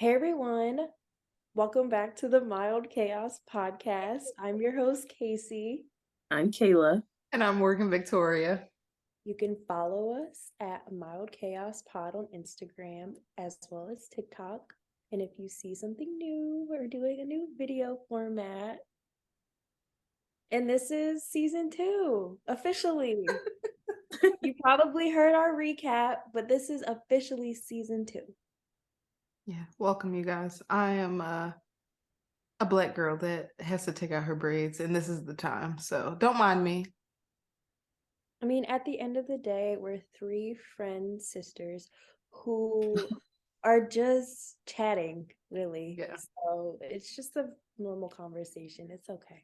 Hey everyone, welcome back to the Mild Chaos podcast. I'm your host, Casey. I'm Kayla. And I'm working Victoria. You can follow us at Mild Chaos Pod on Instagram as well as TikTok. And if you see something new, we're doing a new video format. And this is season 2, officially. You probably heard our recap, but this is officially season 2. Yeah, welcome you guys. I am a black girl that has to take out her braids, and this is the time. So don't mind me. I mean, at the end of the day, we're 3 friend sisters who are just chatting, really. Yeah. So it's just a normal conversation. It's okay.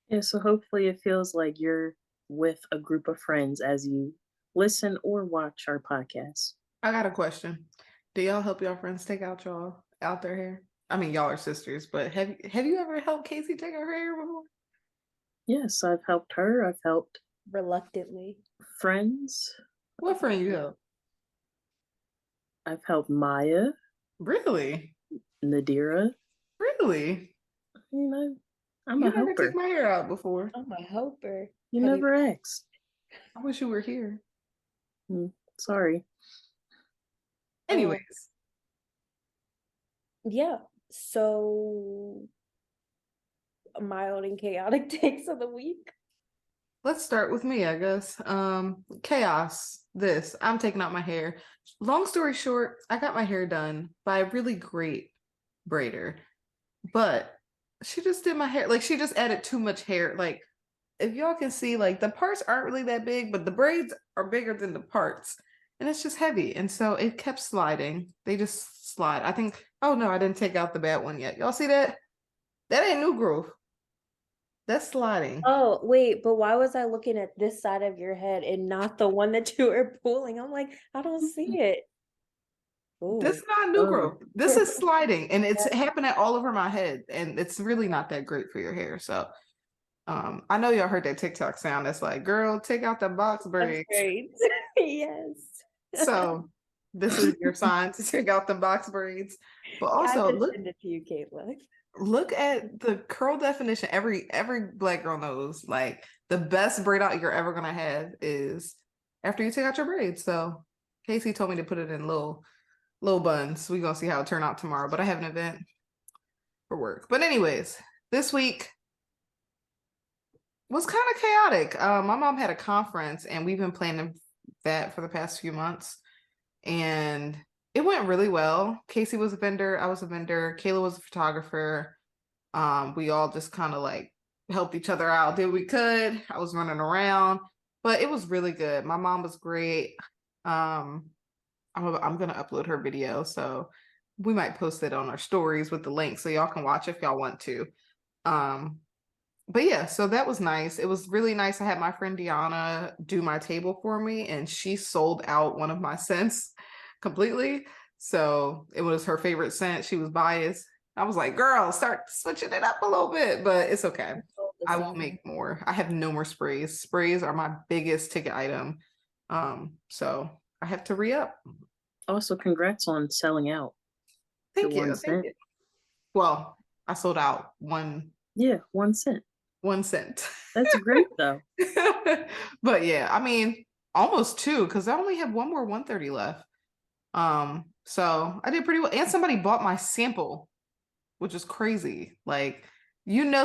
Yeah, so hopefully it feels like you're with a group of friends as you listen or watch our podcast. I got a question. Do y'all help y'all friends take out y'all out their hair? I mean, y'all are sisters, but have you ever helped Casey take out her hair before? Yes, I've helped her. I've helped Reluctantly. friends. What friend you help? I've helped Maya, Really? Nadira. Really? You know, I'm You a never helper. took my hair out before. I'm a helper. You Have never asked. I wish you were here. Sorry. Anyways. Yeah. So mild and chaotic takes of the week. Let's start with me, I guess. Chaos. I'm taking out my hair. Long story short, I got my hair done by a really great braider, but she just did my hair. Like, she just added too much hair. Like, if y'all can see, like, the parts aren't really that big, but the braids are bigger than the parts. And it's just heavy. And so it kept sliding. They just slide. I think, oh no, I didn't take out the bad one yet. Y'all see that? That ain't new growth. That's sliding. Oh, wait, but why was I looking at this side of your head and not the one that you were pulling? I'm like, I don't see it. This Ooh. is not new growth. This is sliding, and it's Yeah. happening all over my head, and it's really not that great for your hair. So, I know y'all heard that TikTok sound that's like, "Girl, take out the box braids." Braids. Yes. So, this is your sign to take out the box braids. But Yeah, I also, did send it to you, Caitlin. look at the curl definition. Every black girl knows, like, the best braid out you're ever gonna have is after you take out your braids. So, Casey told me to put it in little buns. We're gonna see how it turn out tomorrow. But I have an event for work. But anyways, this week was kind of chaotic. My mom had a conference, and we've been planning that for the past few months, and it went really well. Casey was a vendor, I was a vendor, Kayla was a photographer. We all just kind of like helped each other out, did what we could. I was running around, but it was really good. My mom was great. I'm gonna upload her video, so we might post it on our stories with the link so y'all can watch if y'all want to. But yeah, so that was nice. It was really nice. I had my friend Deanna do my table for me, and she sold out one of my scents completely. So it was her favorite scent. She was biased. I was like, girl, start switching it up a little bit, but it's okay. I will make more. I have no more sprays. Sprays are my biggest ticket item. So I have to re-up. Also, congrats on selling out. Thank you. Thank you. Well, I sold out one. Yeah, 1 cent. 1 cent. That's great though. But yeah, I mean, almost 2 because I only have one more 130 left. So I did pretty well. And somebody bought my sample, which is crazy. Like,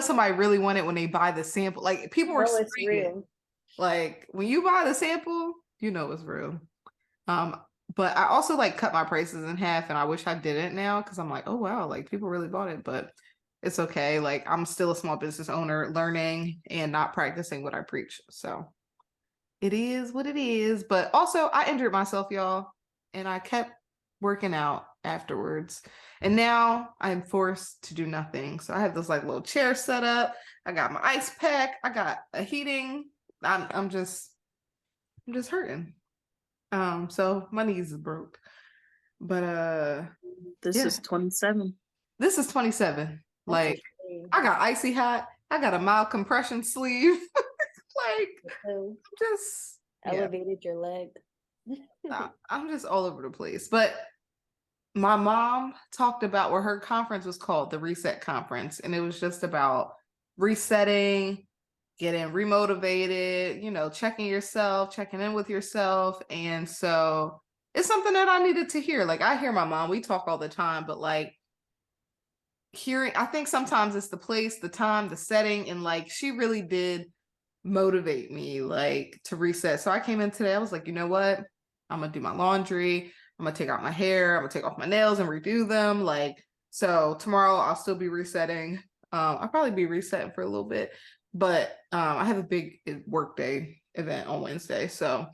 somebody really want it when they buy the sample. Like, people were it's screaming. real. Like, when you buy the sample, it's real. But I also like cut my prices in half, and I wish I didn't now because I'm like, oh wow, like people really bought it, but it's okay. Like, I'm still a small business owner learning and not practicing what I preach. So it is what it is. But also, I injured myself, y'all, and I kept working out afterwards. And now I'm forced to do nothing. So I have this like little chair set up. I got my ice pack. I got a heating. I'm just hurting. So my knees is broke. But This is 27. This is 27. Like, okay. I got icy hot. I got a mild compression sleeve. Like, just elevated your leg. I'm just all over the place. But my mom talked about what her conference was called, the Reset Conference, and it was just about resetting, getting remotivated, checking yourself, checking in with yourself. And so it's something that I needed to hear. Like, I hear my mom, we talk all the time, but like hearing, I think sometimes it's the place, the time, the setting, and like she really did motivate me like to reset. So I came in today, I was like, you know what? I'm gonna do my laundry, I'm gonna take out my hair, I'm gonna take off my nails and redo them. Like, so tomorrow I'll still be resetting. I'll probably be resetting for a little bit, but I have a big work day event on Wednesday. So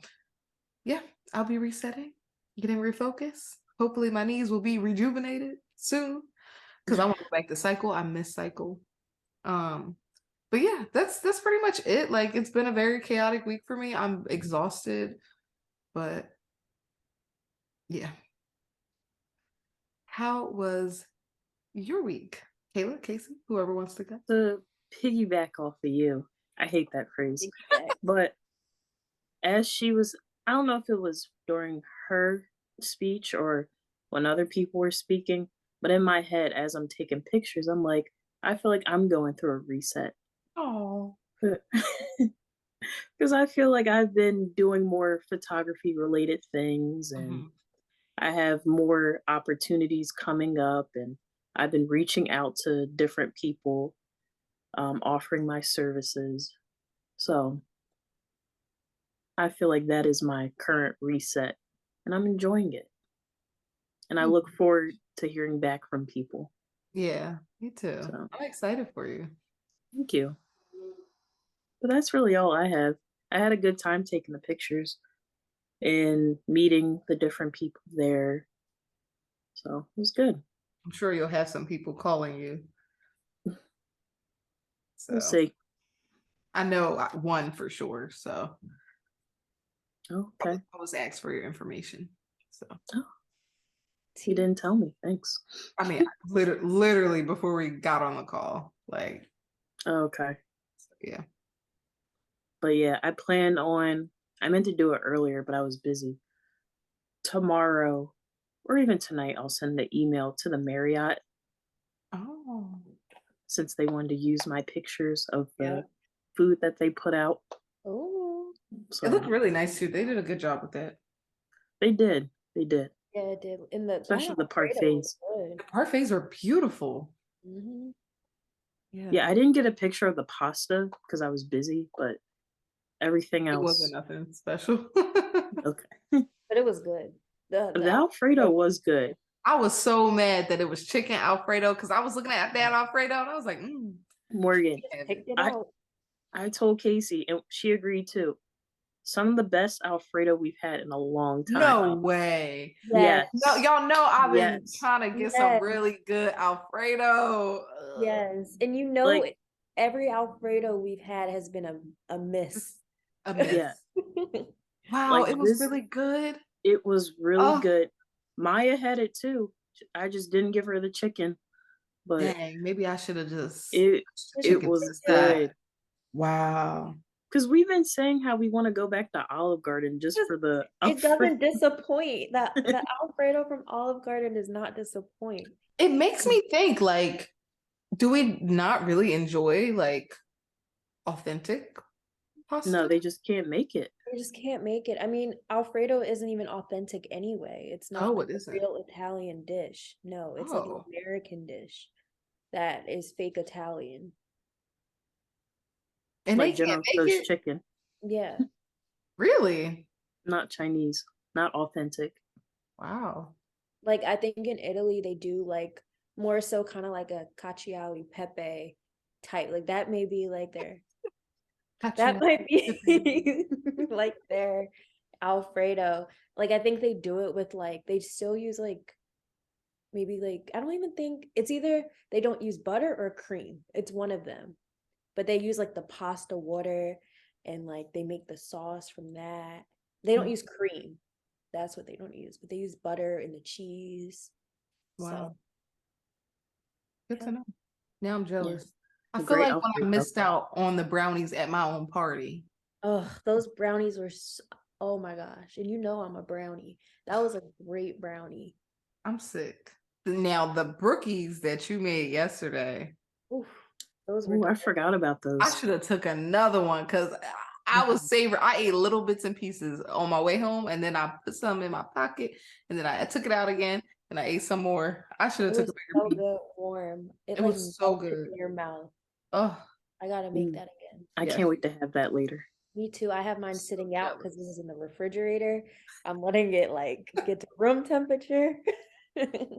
yeah, I'll be resetting, getting refocused. Hopefully my knees will be rejuvenated soon because I want to go back to cycle. I miss cycle. But yeah, that's pretty much it. Like, it's been a very chaotic week for me. I'm exhausted, but yeah. How was your week? Kayla, Casey, whoever wants to go. To piggyback off of you, I hate that phrase, Piggyback. but as she was, I don't know if it was during her speech or when other people were speaking, but in my head, as I'm taking pictures, I'm like, I feel like I'm going through a reset. Oh, Because I feel like I've been doing more photography related things and I have more opportunities coming up, and I've been reaching out to different people, offering my services. So I feel like that is my current reset, and I'm enjoying it. And I look forward to hearing back from people. yeah, me too. So I'm excited for you. thank you. But that's really all I have. I had a good time taking the pictures and meeting the different people there. So it was good. I'm sure you'll have some people calling you. We'll So see. I know one for sure. So Okay. I was asked for your information. So Oh, you didn't tell me. Thanks. I mean, literally before we got on the call, like, Okay. yeah. But yeah, I meant to do it earlier, but I was busy. Tomorrow or even tonight, I'll send the email to the Marriott Oh, since they wanted to use my pictures of yeah. the food that they put out. Oh, It looked So really nice too. They did a good job with that. they did. They did. yeah, it did. In the that Especially the Alfredo was parfaits. good. The parfaits are beautiful. Hmm. Yeah, Yeah, I didn't get a picture of the pasta because I was busy, but everything it wasn't else. nothing special. Okay. But it was good. The The Alfredo Alfredo was good. I was so mad that it was chicken Alfredo because I was looking at that Alfredo and I was like, Morgan, picked it I out. I told Casey and she agreed too. Some of the best Alfredo we've had in a long time. no way. Yes, No, Yes. y'all know I've been Yes. trying to get some yes, really good Alfredo. Ugh. yes. And you know, Like, every Alfredo we've had has been a Just miss. a miss. yeah. Wow, Like it was this, really good. it was really Oh, good. Maya had it too. I just didn't give her the chicken, but dang. Maybe I should have just it it chicken was fist that. good. Wow. Because we've been saying how we want to go back to Olive Garden just Just- for the It Alfredo. doesn't disappoint. That the Alfredo from Olive Garden does not disappoint. It makes me think, like, do we not really enjoy like authentic No, pasta? they just can't make it. You just can't make it. I mean, Alfredo isn't even authentic anyway. It's not Oh, like it a isn't. real Italian dish. No, it's like an Oh, American dish that is fake Italian. and they Like can't General make Tso's it? chicken, Yeah. Really? not Chinese, not authentic. Wow. Like I think in Italy they do like more so kind of like a cacio e pepe type. Like that may be like that Gotcha. might be like their Alfredo. Like I think they do it with like they still use like maybe like I don't even think it's either they don't use butter or cream. It's one of them. But they use like the pasta water and like they make the sauce from that. They don't use cream. That's what they don't use, but they use butter and the cheese. So Wow. Good yeah. to know. Now I'm Yeah, jealous. I a feel great like when I Alfredo. missed out on the brownies at my own party. Oh, those brownies were oh my gosh. And you know I'm a brownie. That was a great brownie. I'm sick. Now the brookies that you made yesterday, Oof, those were Oh, I good. forgot about I those. should have took another one because I was savor. I ate little bits and pieces on my way home, and then I put some in my pocket, and then I took it out again, and I ate some more. I should It have took was a bigger so piece. good, warm. It It like was so melted good. in your mouth. Oh, I gotta make Mm, that again. I yes. can't wait to have that later. Me too. I have mine So sitting out because this jealous. is in the refrigerator. I'm letting it like get to room temperature.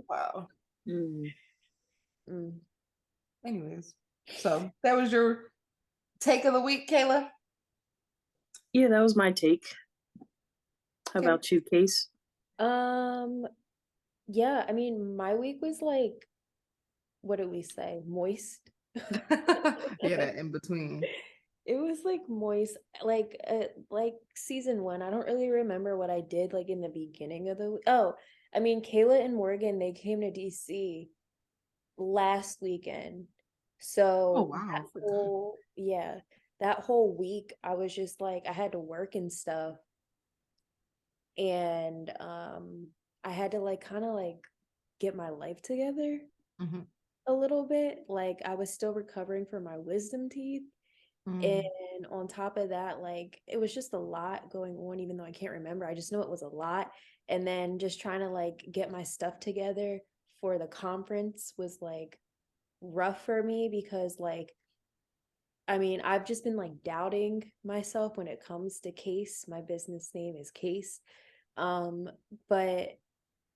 Wow. Mm. Mm. Anyways, so that was your take of the week, Kayla. Yeah, that was my take. How Okay. about you, Case? Um, yeah, I mean, my week was like, what did we say? Moist. Yeah, that in between. It was like moist, like season one. I don't really remember what I did like in the beginning of the. Oh, I mean, Kayla and Morgan, they came to DC last weekend. Oh So wow, that I forgot. whole, yeah, that whole week, I was just like, I had to work and stuff. And I had to like kind of like get my life together Mhm. a little bit. Like I was still recovering from my wisdom teeth. Mm. And on top of that, like it was just a lot going on, even though I can't remember. I just know it was a lot. And then just trying to like get my stuff together for the conference was like rough for me because like I mean, I've just been like doubting myself when it comes to Case. My business name is Case. Um, but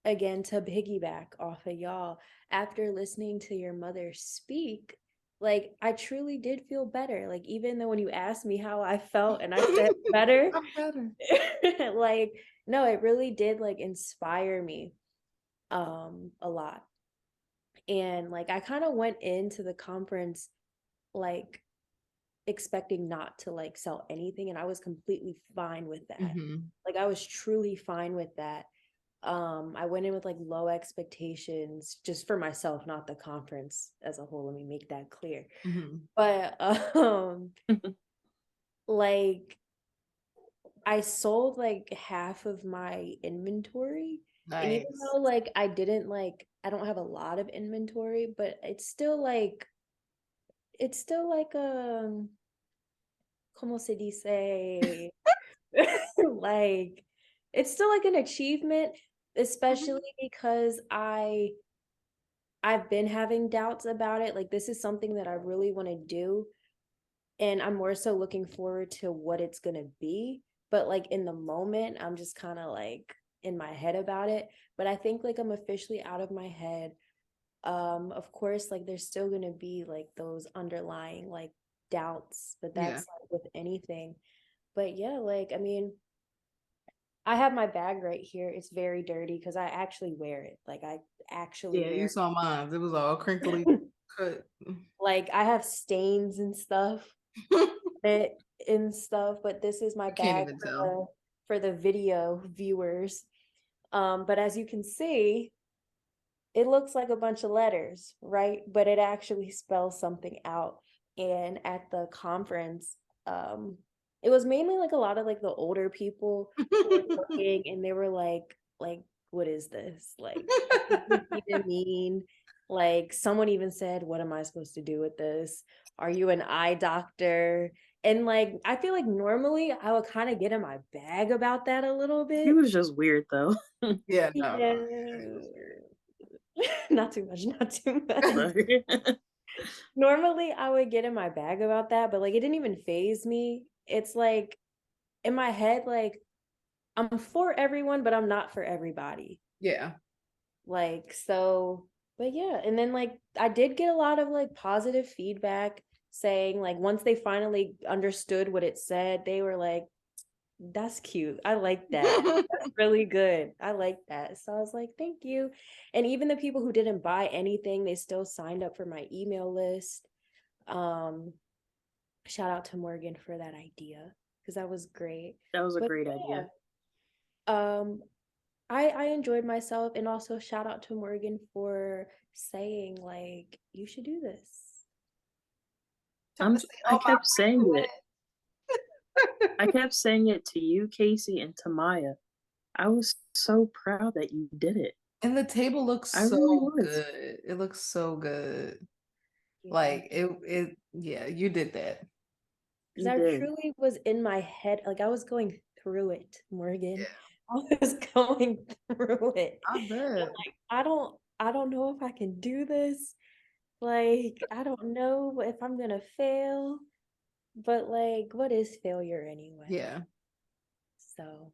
again, to piggyback off of y'all, after listening to your mother speak, like I truly did feel better. Like even though when you asked me how I felt and I said better, I'm better. like no, it really did like inspire me a lot. And like I kind of went into the conference like expecting not to like sell anything and I was completely fine with that. Mhm. Like I was truly fine with that. I went in with like low expectations just for myself, not the conference as a whole. Let me make that clear. Mhm. But like I sold like half of my inventory. And even Nice. though like I don't have a lot of inventory, but it's still like como se dice like it's still like an achievement, especially Mhm. because I've been having doubts about it. Like this is something that I really want to do and I'm more so looking forward to what it's going to be, but like in the moment I'm just kind of like in my head about it, but I think like I'm officially out of my head. Of course like there's still going to be like those underlying like doubts, but Yeah. that's like with anything. But yeah, like I mean, I have my bag right here. It's very dirty because I actually wear it. Like I actually Yeah, you wear saw mine. It was all crinkly it. cut. Like I have stains and stuff it and stuff, but this is my You can't bag even for tell. the video viewers. But as you can see, it looks like a bunch of letters, right? But it actually spells something out. And at the conference, it was mainly like a lot of like the older people who were looking and they were like, what is this? Like, what does this even mean? Like, someone even said, what am I supposed to do with this? Are you an eye doctor? And like, I feel like normally I would kind of get in my bag about that a little He bit. was just weird though. Yeah, no. Yeah. Not too much, not too much. Sorry. Normally, I would get in my bag about that, but like it didn't even phase me. It's like in my head, like I'm for everyone, but I'm not for everybody. Yeah. Like, so, but yeah. And then like I did get a lot of like positive feedback saying like once they finally understood what it said, they were like, that's cute. I like that. That's really good. I like that. So I was like, thank you. And even the people who didn't buy anything, they still signed up for my email list. Um, Shout out to Morgan for that idea because that was great. That was a But great idea. yeah, I enjoyed myself and also shout out to Morgan for saying like you should do this. Trying to say, I oh, my kept saying it. I bracelet. kept saying it to you, Casey, and to Maya. I was so proud that you did it. And the table looks I so really was. good. It looks so good. Yeah. Like yeah, you did that. Because You I did. truly was in my head, like I was going through it, Morgan. Yeah, I was going through it. I bet. Like, I don't know if I can do this. Like, I don't know if I'm gonna fail. But like, what is failure anyway? Yeah, So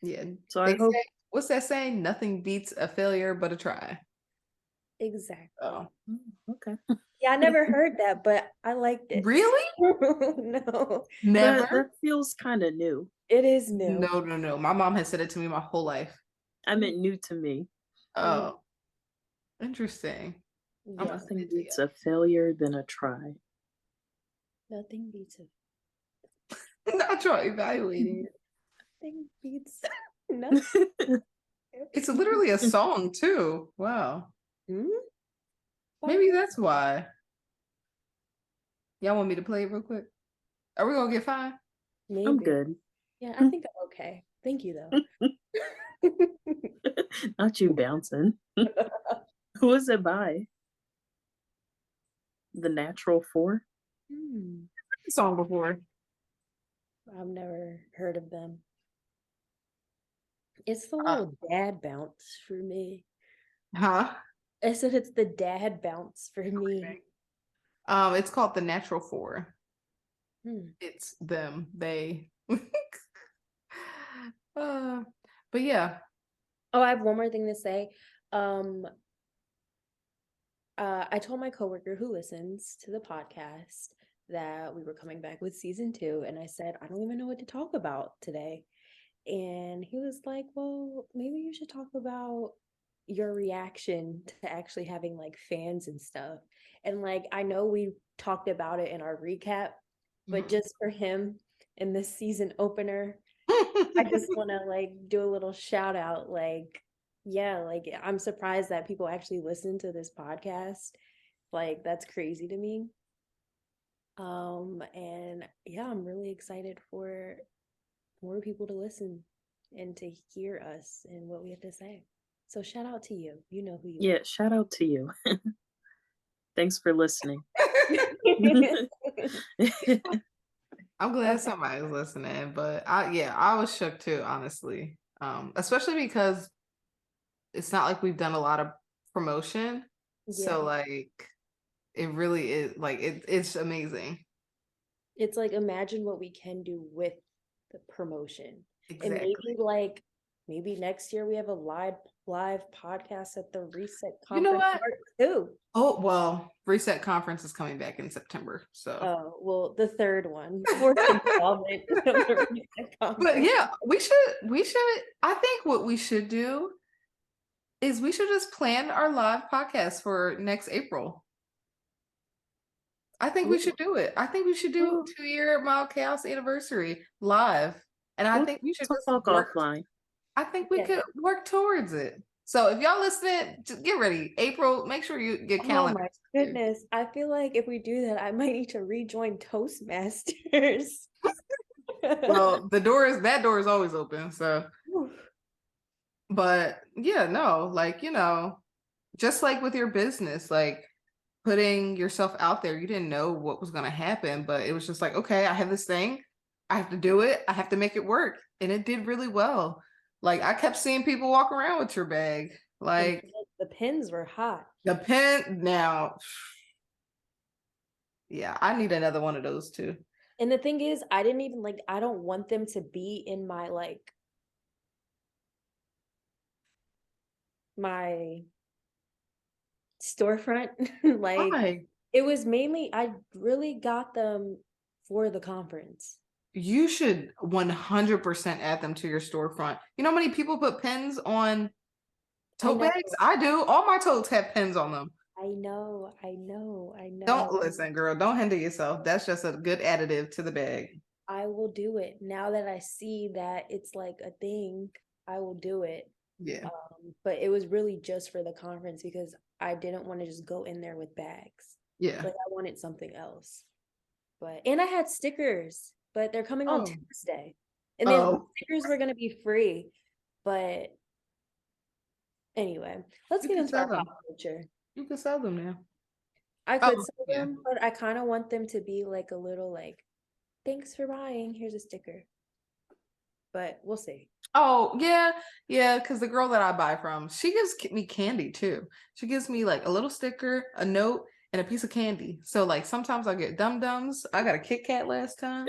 yeah. So I They hope. say, what's that saying? Nothing beats a failure but a try. exactly. Oh, Okay. Yeah, I never heard that, but I liked it. really? No, Never? That feels kind of new. it is new. No, no, no. My mom has said it to me my whole life. I meant new to me. Oh, interesting. I'm Yeah, gonna send Nothing it to beats a failure than a try. nothing beats it. you. Not try evaluating it. Nothing beats nothing. It's literally a song too. Wow. Hmm? Maybe What? that's why. Y'all want me to play it real quick? Are we gonna get fined? I'm Maybe. good. Yeah, I think I'm okay. Thank you though. Not you bouncing. Who is it by? The Natural Four? Hmm, Song before. I've never heard of them. It's the Uh, little dad bounce for me. huh? I said it's the dad bounce for me. It's called The Natural Four. Hmm. It's them. They. uh, but yeah. Oh, I have one more thing to say. Um, I told my coworker who listens to the podcast that we were coming back with season 2, and I said, I don't even know what to talk about today. And he was like, well, maybe you should talk about your reaction to actually having like fans and stuff. And like, I know we talked about it in our recap, but just for him in this season opener, I just want to like do a little shout out. Like, yeah, like I'm surprised that people actually listen to this podcast. Like, that's crazy to me. And yeah, I'm really excited for more people to listen and to hear us and what we have to say. So shout out to you. You know who you Yeah, shout out to you. Thanks for listening. are. I'm glad Okay. somebody's listening, but I was shook too, honestly. Especially because it's not like we've done a lot of promotion. Yeah. So like it really is like it's amazing. It's like imagine what we can do with the promotion. And Exactly. maybe next year we have a live podcast at the Reset You know Conference what? part 2. Oh, well, Reset Conference is coming back in September. So Oh, well, the third one, fourth installment of the Reset but Conference. yeah, we should I think what we should do is we should just plan our live podcast for next April. I think we Ooh, should do it. I think we should do Well, 2-year Mild Chaos anniversary live. And I we'll think we should just talk work. offline. I think we yeah. could work towards it. So if y'all listening, just get ready. April, make sure you get Oh my calendars. goodness. I feel like if we do that, I might need to rejoin Toastmasters. Well, that door is always open. So, but yeah, no, like, just like with your business, like putting yourself out there, you didn't know what was going to happen, but it was just like, okay, I have this thing. I have to do it. I have to make it work. And it did really well. Like I kept seeing people walk around with your bag. And Like the pins were hot. the pen now. Yeah, I need another one of those too. And the thing is, I didn't even like, I don't want them to be in my my storefront. Like, Why? it was mainly, I really got them for the conference. You should 100% add them to your storefront. You know how many people put pens on I tote know, bags? I do. All my totes have pens on them. I know, I know, I Don't know. listen, girl. Don't hinder yourself. That's just a good additive to the bag. I will do it. Now that I see that it's like a thing, I will do it. Yeah. But it was really just for the conference because I didn't want to just go in there with bags. Yeah. Like I wanted something else. And I had stickers, but they're coming on Oh. Tuesday. And then the Oh. stickers were gonna be free, but Anyway, let's You get can into our sell them. pop culture. You can sell them now. I Oh, could sell yeah. them, but I kind of want them to be like a little like, thanks for buying. Here's a sticker. But we'll see. Oh, yeah, because the girl that I buy from, she gives me candy too. She gives me like a little sticker, a note, and a piece of candy. So like sometimes I get Dum-Dums. I got a Kit Kat last time.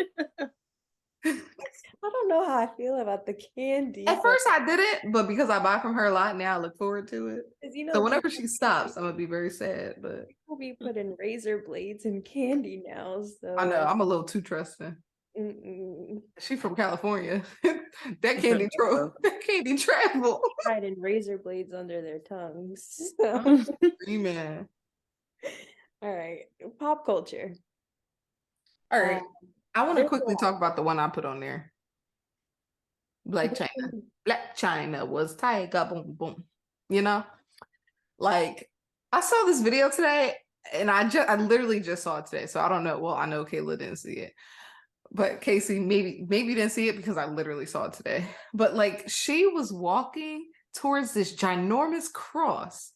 I don't know how I feel about the candy, At but first I didn't, but because I buy from her a lot now, I look forward to it. 'cause, you So know, whenever she stops, I'm gonna be very sad. But people be putting razor blades in candy now, I know so I'm a little too trusting. mm-mm. She from California. That candy that candy travel. Hiding razor blades under their tongues. So. Man. All right, pop culture. All right. I want to There's a quickly lot. talk about the one I put on there. Black China. Black China was tiger boom boom. You know? Like I saw this video today and I literally just saw it today. So I don't know. Well, I know Kayla didn't see it. But Casey maybe didn't see it because I literally saw it today. But like she was walking towards this ginormous cross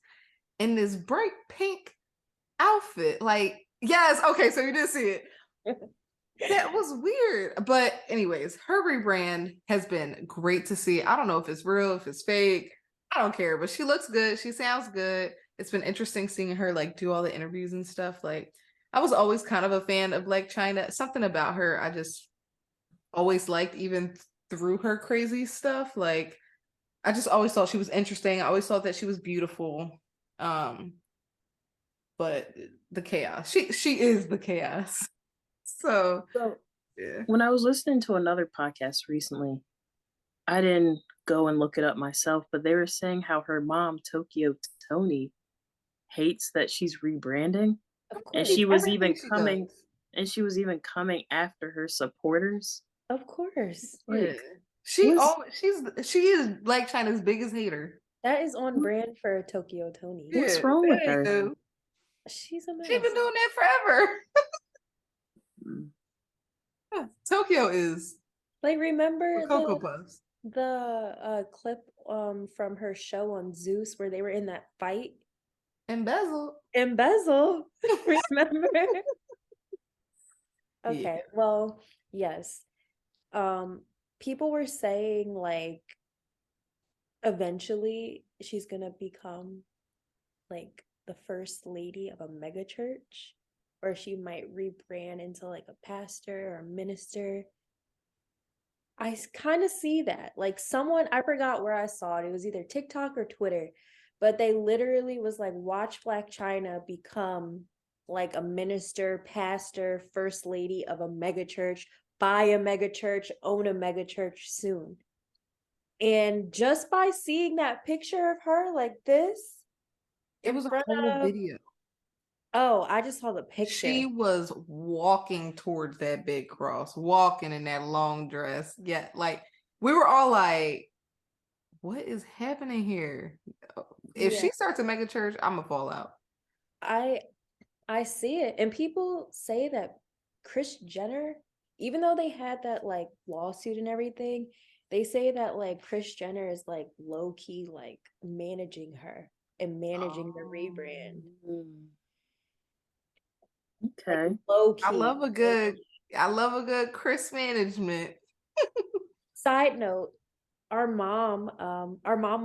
in this bright pink outfit. Like, yes, okay, so you did see it. That was weird. But anyways, her rebrand has been great to see. I don't know if it's real, if it's fake. I don't care, but she looks good. She sounds good. It's been interesting seeing her like do all the interviews and stuff. Like I was always kind of a fan of like China. Something about her I just always liked, even through her crazy stuff. Like I just always thought she was interesting. I always thought that she was beautiful. But the chaos. She is the chaos. So So yeah. when I was listening to another podcast recently, I didn't go and look it up myself, but they were saying how her mom, Tokyo Tony, hates that she's rebranding. Of And course, she was Everything even she coming does. and she was even coming after her supporters. of course. Yeah. Like, what's She is Black China's biggest hater. That is on brand for Tokyo Tony. Yeah. what's wrong with her? Ew. She's a She's been mess. doing that forever. Mm. Tokyo is Like, for remember Cocoa Puffs. the clip from her show on Zeus where they were in that fight? Embezzled. Embezzle. Remember? Yeah. Okay, well, yes. People were saying like eventually she's gonna become like the first lady of a mega church, or she might rebrand into like a pastor or a minister. I kind of see that. Like someone, I forgot where I saw it. It was either TikTok or Twitter, but they literally was like, watch Black China become like a minister, pastor, first lady of a mega church, buy a mega church, own a mega church soon. And just by seeing that picture of her like this It in was a front whole of, video. oh, I just saw the picture. She was walking towards that big cross, walking in that long dress. Yeah, like we were all like, what is happening here? If Yeah, she starts a mega church, I'm gonna fall out. I see it. And people say that Kris Jenner, even though they had that like lawsuit and everything, they say that like Kris Jenner is like low key like managing her and managing the rebrand. Mm. Like Okay. low I key. love a good I love a good Chris management. Side note, our mom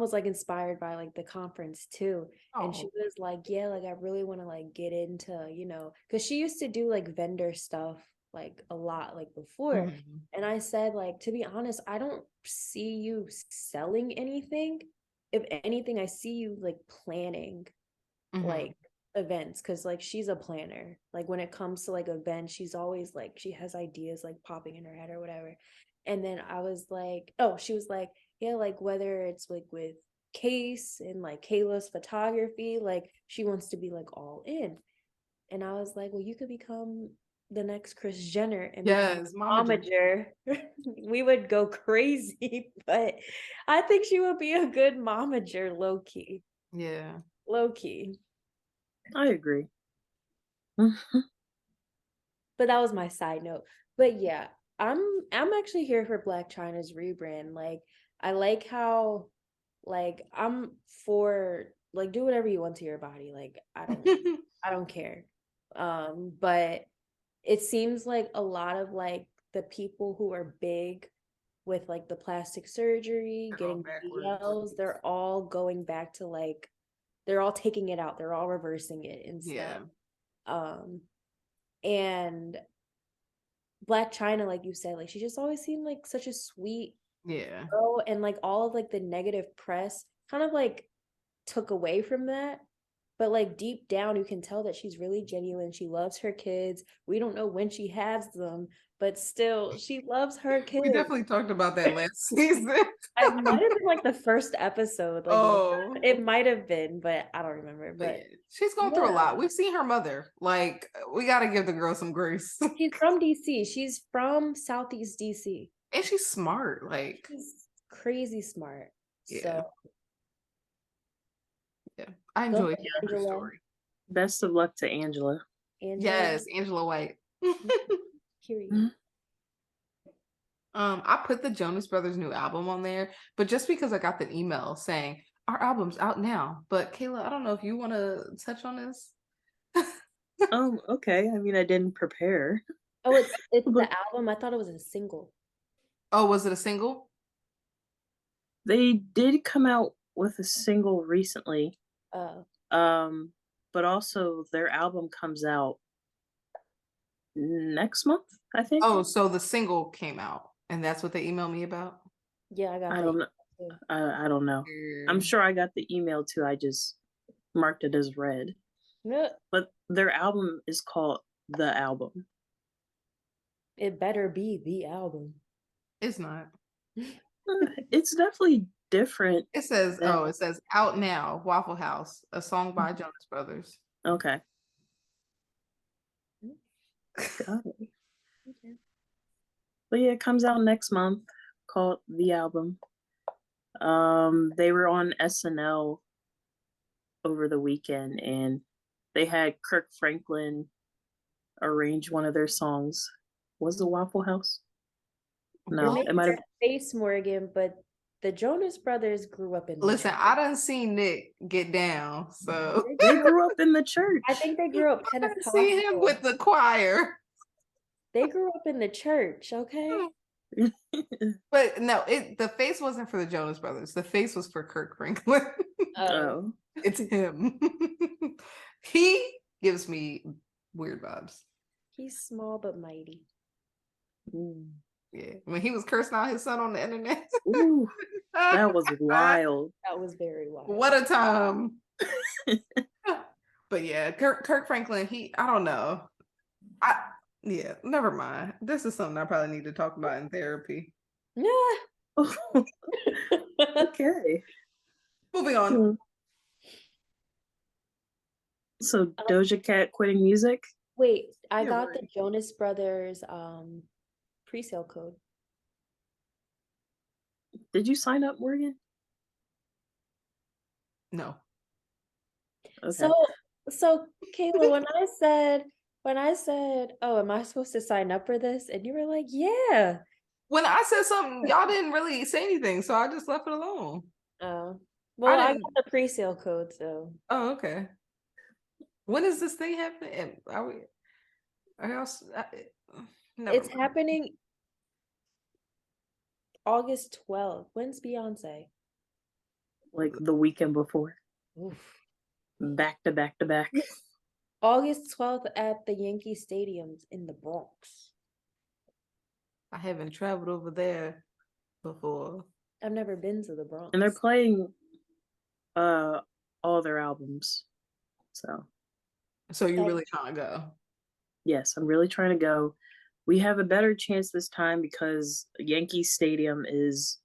was like inspired by like the conference too, and she Oh. was like, yeah, like I really want to like get into, because she used to do like vendor stuff like a lot like before. Mhm. And I said, like, to be honest, I don't see you selling anything. If anything, I see you like planning Mhm. like events, because like she's a planner. Like when it comes to like events, she's always like, she has ideas like popping in her head or whatever. And then I was like, oh, she was like, yeah, like whether it's like with Case and like Kayla's photography, like she wants to be like all in. And I was like, well, you could become the next Kris Jenner and become Yes, a momager. We would go crazy, but I think she would be a good momager, low key. Yeah. Low key. I agree. But that was my side note. But yeah, I'm actually here for Black China's rebrand. Like I like how Like I'm for like do whatever you want to your body. Like I don't care. But it seems like a lot of like the people who are big with like the plastic surgery, They're going getting backwards. BBLs, they're all going back to like they're all taking it out. They're all reversing it and Yeah. stuff. And Black China, like you said, like she just always seemed like such a sweet Yeah. girl, and like all of like the negative press kind of like took away from that. But like deep down, you can tell that she's really genuine. She loves her kids. We don't know when she has them, but still, she loves her We kids. definitely talked about that last season. It might have been like the first episode. Like Oh. it might have been, but I don't remember. But But yeah, she's going through a yeah, lot. We've seen her mother. Like, we got to give the girl some grace. she's from DC. She's from Southeast DC. And she's smart. Like, She's crazy smart. yeah. So Yeah. I go enjoy ahead, hearing her Angela. story. Best of luck to Angela. Yes, Angela White. Period. I put the Jonas Brothers' new album on there, but just because I got the email saying our album's out now. But Kayla, I don't know if you want to touch on this. Okay. I mean, I didn't prepare. Oh, it's But the album. I thought it was a single. Oh, was it a single? they did come out with a single recently. Oh, But also their album comes out next month, I think. Oh, so the single came out, and that's what they emailed me about. yeah, I got I that. don't know. too. I don't know. I'm sure I got the email too. I just marked it as read. No, But their album is called The Album. it better be the album. It's not. It's definitely different. It says, Than, it says out now, Waffle House, a song by Jonas Brothers. okay. Got it. Okay. But yeah, it comes out next month called The Album. They were on SNL over the weekend and they had Kirk Franklin arrange one of their songs. Was the Waffle House? You're No, it making might have. your face, Morgan, but the Jonas Brothers grew up in the Listen, church. I done seen Nick get down, so They grew up in the church. I think they grew up I done seen him Pentecostal. with the choir. They grew up in the church, okay? But no, the face wasn't for the Jonas Brothers. The face was for Kirk Franklin. Oh. It's him. He gives me weird vibes. He's small but mighty. Mm. Yeah, when he was cursing out his son on the internet. Ooh, that was wild. That was very wild. What a time. But yeah, Kirk Franklin, I don't know. Yeah, never mind. This is something I probably need to talk about in therapy. Yeah. Okay. Moving on. So Doja Cat quitting music? Wait, I Yeah, got right. the Jonas Brothers pre-sale code. Did you sign up, Morgan? No. Okay. So Kayla, when I said, "Oh, am I supposed to sign up for this?" and you were like, "Yeah." When I said something, y'all didn't really say anything, so I just left it alone. Oh, well, I didn't. got the pre-sale code, so Oh, okay. When is this thing happening? Are we? Are y'all? Never it's mind. happening August 12th. When's Beyonce? Like the weekend before. Oof. Back to back to back. August 12th at the Yankee Stadiums in the Bronx. I haven't traveled over there before. I've never been to the Bronx. And they're playing all their albums. So you really trying to go? Yes, I'm really trying to go. We have a better chance this time because Yankee Stadium is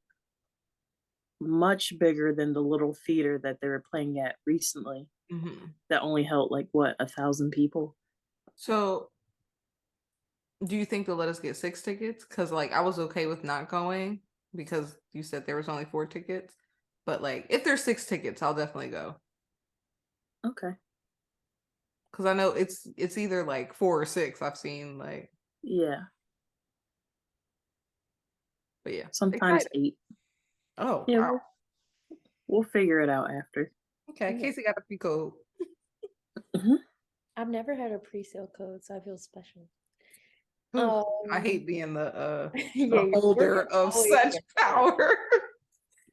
much bigger than the little theater that they were playing at recently. Mm-hmm. That only held like 1,000 people. So, do you think they'll let us get 6 tickets? Because like I was okay with not going because you said there was only 4 tickets. But like if there's 6 tickets, I'll definitely go. Okay. Because I know it's either like 4 or 6. I've seen like. Yeah. But yeah. Sometimes Excited. 8. Oh, Yeah. wow. We'll figure it out after. Okay, Yeah. Casey got a free code. I've never had a pre-sale code, so I feel special. Ooh, I Um, hate being the yeah, holder of always such gets it. power.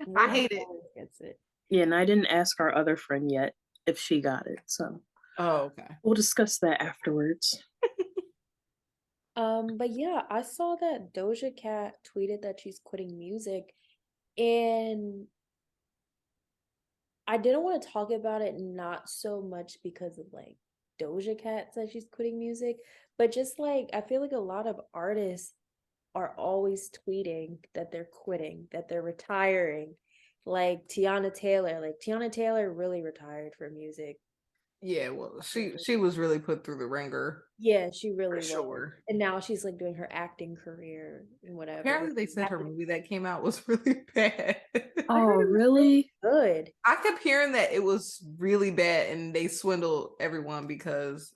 I Morgan hate it. always gets it. Yeah, and I didn't ask our other friend yet if she got it, so Oh, okay. we'll discuss that afterwards. But yeah, I saw that Doja Cat tweeted that she's quitting music, and I didn't want to talk about it not so much because of like Doja Cat said she's quitting music, but just like I feel like a lot of artists are always tweeting that they're quitting, that they're retiring. Like Tiana Taylor really retired from music. Yeah, well, she was really put through the ringer Yeah, she for really was. sure. And now she's like doing her acting career and whatever. Apparently, they said her movie that came out was really bad. I Oh, heard it was really? good. I kept hearing that it was really bad and they swindled everyone because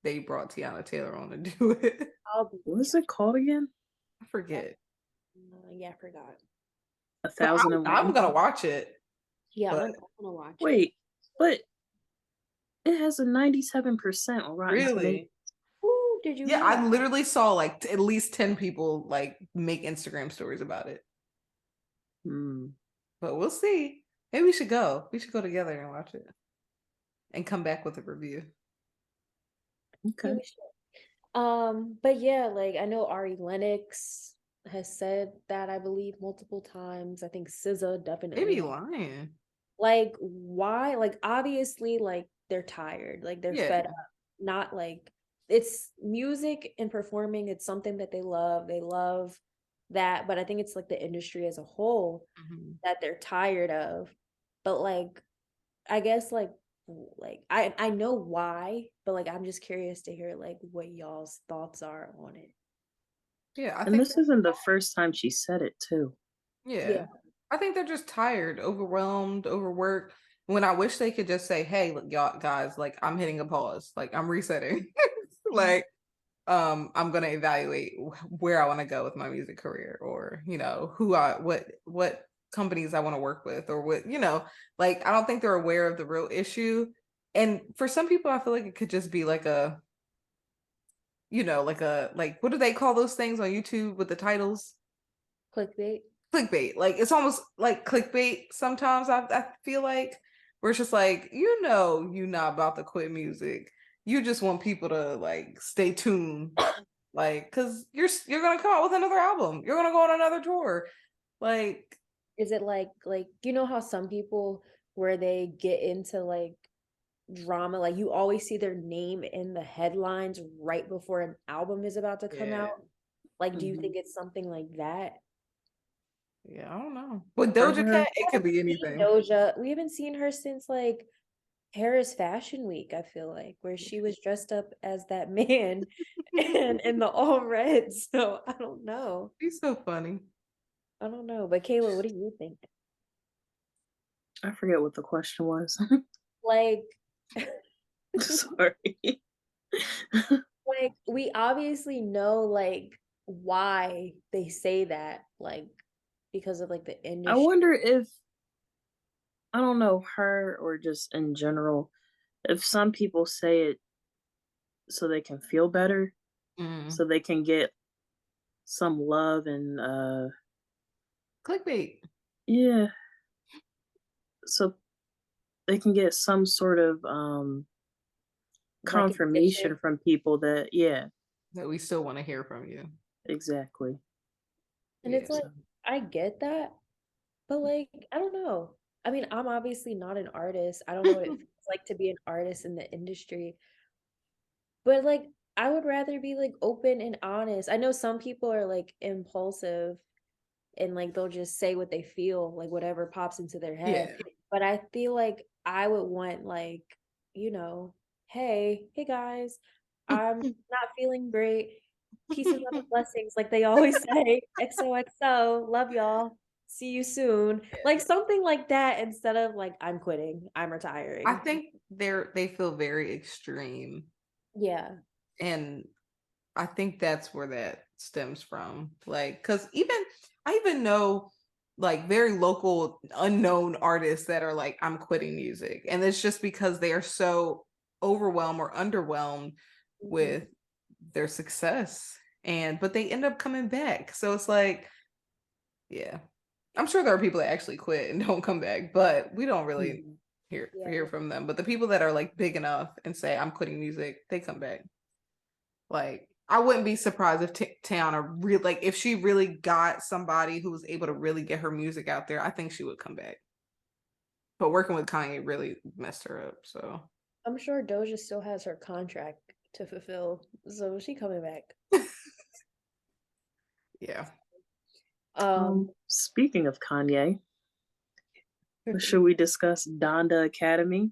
they brought Tiana Taylor on to do it. I'll be What is it called again? I forget. yeah, I forgot. A But Thousand and I'm One? gonna watch it. Yeah, But I'm gonna watch it. Wait, but it has a 97% on Rotten Tomatoes. really, Ooh, did you yeah, hear I that? literally saw like at least 10 people like make Instagram stories about it. Hmm. But we'll see. Maybe we should go. We should go together and watch it and come back with a review. Yeah, Okay. we should. But yeah, like I know Ari Lennox has said that I believe multiple times. I think SZA definitely Maybe has. lying. Like why? Like obviously like they're tired, like they're Yeah. fed up. Not like it's music and performing, it's something that they love. They love that, but I think it's like the industry as a whole Mhm. that they're tired of. But like I guess like I know why, but like I'm just curious to hear like what y'all's thoughts are on it. Yeah, I And think this isn't the first time she said it, too. yeah. Yeah. I think they're just tired, overwhelmed, overworked. When I wish they could just say, "Hey, look, y'all guys, like I'm hitting a pause. Like I'm resetting. like I'm going to evaluate where I want to go with my music career or, who I what companies I want to work with or what, like I don't think they're aware of the real issue. And for some people I feel like it could just be like a like what do they call those things on YouTube with the titles? Clickbait. Clickbait. Like it's almost like clickbait sometimes I feel like where it's just like, you're not about to quit music. You just want people to like stay tuned. Like, cause you're gonna come out with another album. You're gonna go on another tour. Like, Is it like you know how some people where they get into like drama, like you always see their name in the headlines right before an album is about to come yeah, out? Like, do you Mhm. think it's something like that? yeah, I don't know. With For Doja her, Cat, it could be anything. Doja, we haven't seen her since like Paris Fashion Week, I feel like, where she was dressed up as that man and in the all red. So I don't know. She's so funny. I don't know. But Kayla, what do you think? I forget what the question was. Like, Sorry. like we obviously know like why they say that, like because of like the I industry. wonder if, I don't know, her or just in general, if some people say it so they can feel better, Mm. so they can get some love and Clickbait. yeah, so they can get some sort of confirmation Recognition. from people that yeah, That we still want to hear from you. exactly. And Yeah. it's like, I get that, but like, I don't know. I mean, I'm obviously not an artist. I don't know what it feels like to be an artist in the industry, but like, I would rather be like open and honest. I know some people are like impulsive and like they'll just say what they feel, like whatever pops into their head. Yeah. But I feel like I would want like, hey guys, I'm not feeling great. Peace and love and blessings, like they always say. XOXO, love y'all. See you soon. Like something like that instead of like I'm quitting, I'm I retiring. think they feel very extreme. Yeah. And I think that's where that stems from. Like, because I even know like very local unknown artists that are like, I'm quitting music, and it's just because they are so overwhelmed or underwhelmed with their success, but they end up coming back. So it's like, yeah, I'm sure there are people that actually quit and don't come back, but we don't really hear from them. But the people that are like big enough and say, I'm quitting music, they come back. Like, I wouldn't be surprised if Tiana really, like, if she really got somebody who was able to really get her music out there, I think she would come back. But working with Kanye really messed her up. So I'm sure Doja still has her contract to fulfill, so she coming back. yeah. Speaking of Kanye, should we discuss Donda Academy?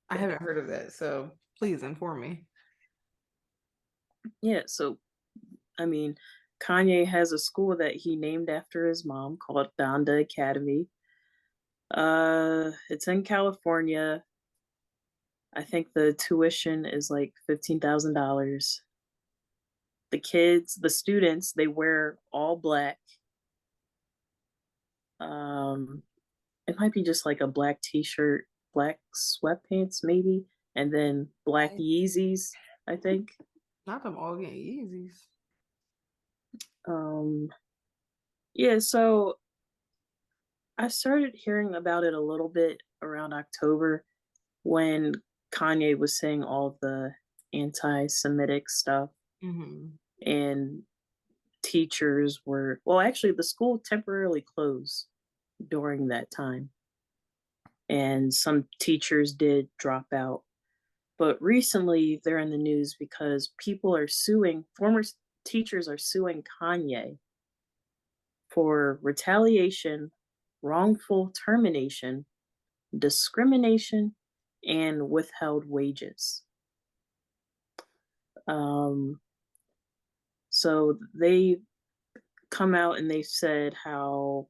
I haven't heard of that, so please inform me. Yeah, so I mean, Kanye has a school that he named after his mom called Donda Academy. It's in California. I think the tuition is like $15,000. The students, they wear all black. It might be just like a black t-shirt, black sweatpants maybe, and then black Yeezys, I think. Not them all getting Yeezys. Yeah, so I started hearing about it a little bit around October when Kanye was saying all the anti-Semitic stuff, and teachers were, well, actually, the school temporarily closed during that time, and some teachers did drop out. But recently, they're in the news because people are suing, former teachers are suing Kanye for retaliation, wrongful termination, discrimination, and withheld wages. So they come out and they've said how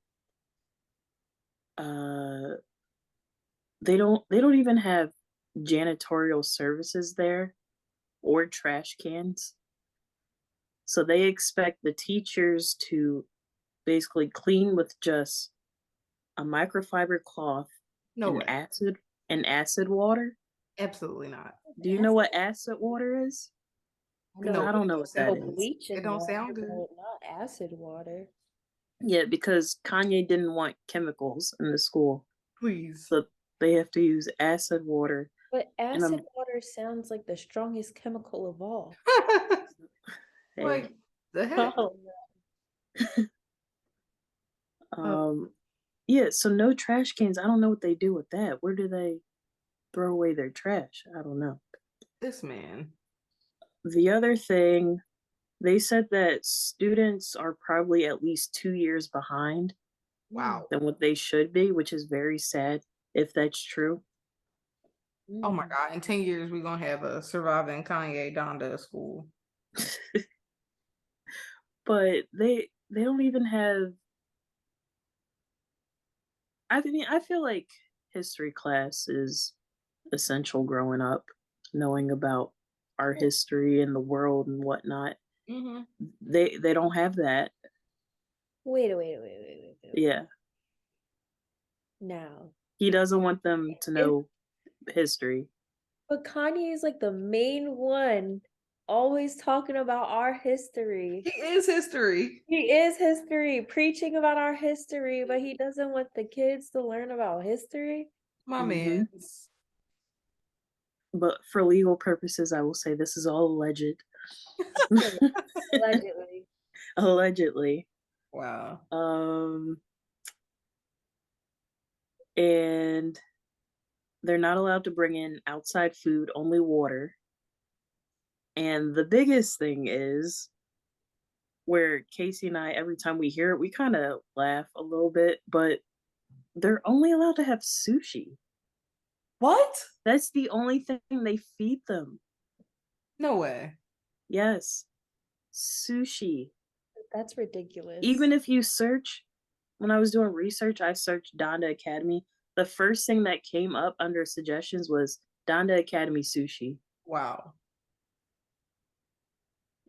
they don't even have janitorial services there or trash cans. So they expect the teachers to basically clean with just a microfiber cloth and acid water. Absolutely not. Do you know what acid water is? Because I don't know what that is. Bleach it don't sound good. Not acid water. Yeah, because Kanye didn't want chemicals in the school. Please. So they have to use acid water. But acid water sounds like the strongest chemical of all. Like the heck? Yeah, so no trash cans. I don't know what they do with that. Where do they throw away their trash? I don't know. This man. The other thing, they said that students are probably at least 2 years behind. Wow. Than what they should be, which is very sad if that's true. Oh my God. In 10 years, we're going to have a surviving Kanye Donda school. But they don't even have, I mean, I feel like history class is essential growing up, knowing about our history and the world and whatnot. They don't have that. Wait. Yeah. Now. He doesn't want them to know history. But Kanye is like the main one always talking about our history. He is history. He is history, preaching about our history, but he doesn't want the kids to learn about history. My man. But for legal purposes, I will say this is all alleged. Allegedly. Allegedly. Wow. And they're not allowed to bring in outside food, only water. And the biggest thing is where Casey and I, every time we hear it, we kind of laugh a little bit, but they're only allowed to have sushi. What? That's the only thing they feed them. No way. Yes. Sushi. That's ridiculous. Even if you search, when I was doing research, I searched Donda Academy. The first thing that came up under suggestions was Donda Academy sushi. Wow.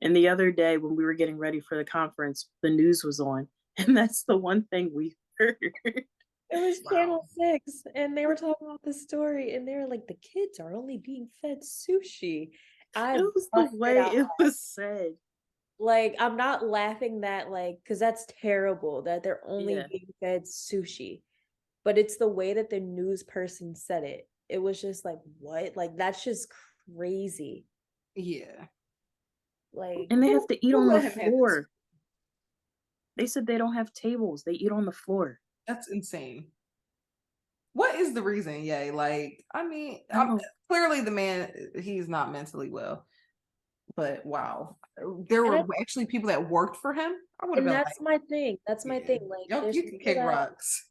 And the other day when we were getting ready for the conference, the news was on. And that's the one thing we It was Wow. Channel 6, and they were talking about the story, and they were like, the kids are only being fed sushi. I It was the busted way out. it was said. Like, I'm not laughing that, like, because that's terrible that they're only Yeah. being fed sushi. But it's the way that the news person said it. It was just like, what? Like, that's just crazy. Yeah. Like, And they have to eat Who on the let him have this? floor. They said they don't have tables. They eat on the floor. That's insane. What is the reason? Yay, like, I mean, Oh, clearly the man, he's not mentally well. But wow, there and, were actually people that worked for him. I would have and been that's my thing. That's my like, thing. Like, yo, there's you can people kick that rocks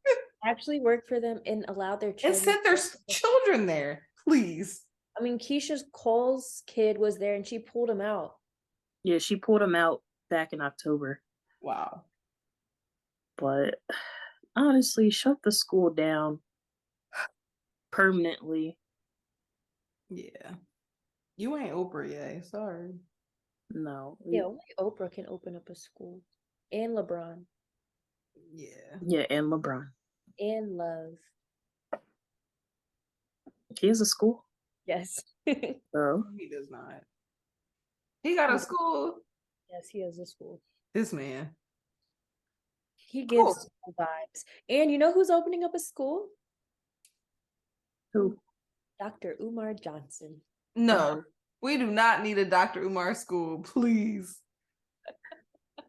actually work for them and allow their and children. sent their children there, please. I mean, Keisha Cole's kid was there and she pulled him out. yeah, she pulled him out back in October. Wow. But honestly, shut the school down permanently. Yeah. You ain't Oprah, yay. Sorry. No. Yeah, only Oprah can open up a school. And LeBron. Yeah. Yeah, and LeBron. And Love. He has a school. Yes. Oh. He does not. He got a school. Yes, he has a school. This man. He Cool. gives school vibes. And you know who's opening up a school? Who? Dr. Umar Johnson. No, we do not need a Dr. Umar school, please.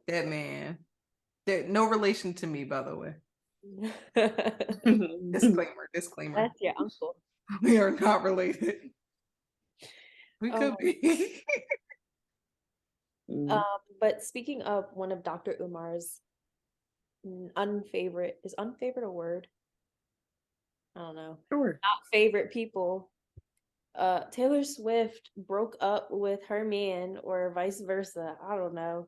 That man. No relation to me, by the way. Disclaimer. That's your uncle. We are not related. We could be. But speaking of one of Dr. Umar's unfavorite, is unfavorite a word? I don't know. Sure. Not favorite people. Taylor Swift broke up with her man or vice versa. I don't know.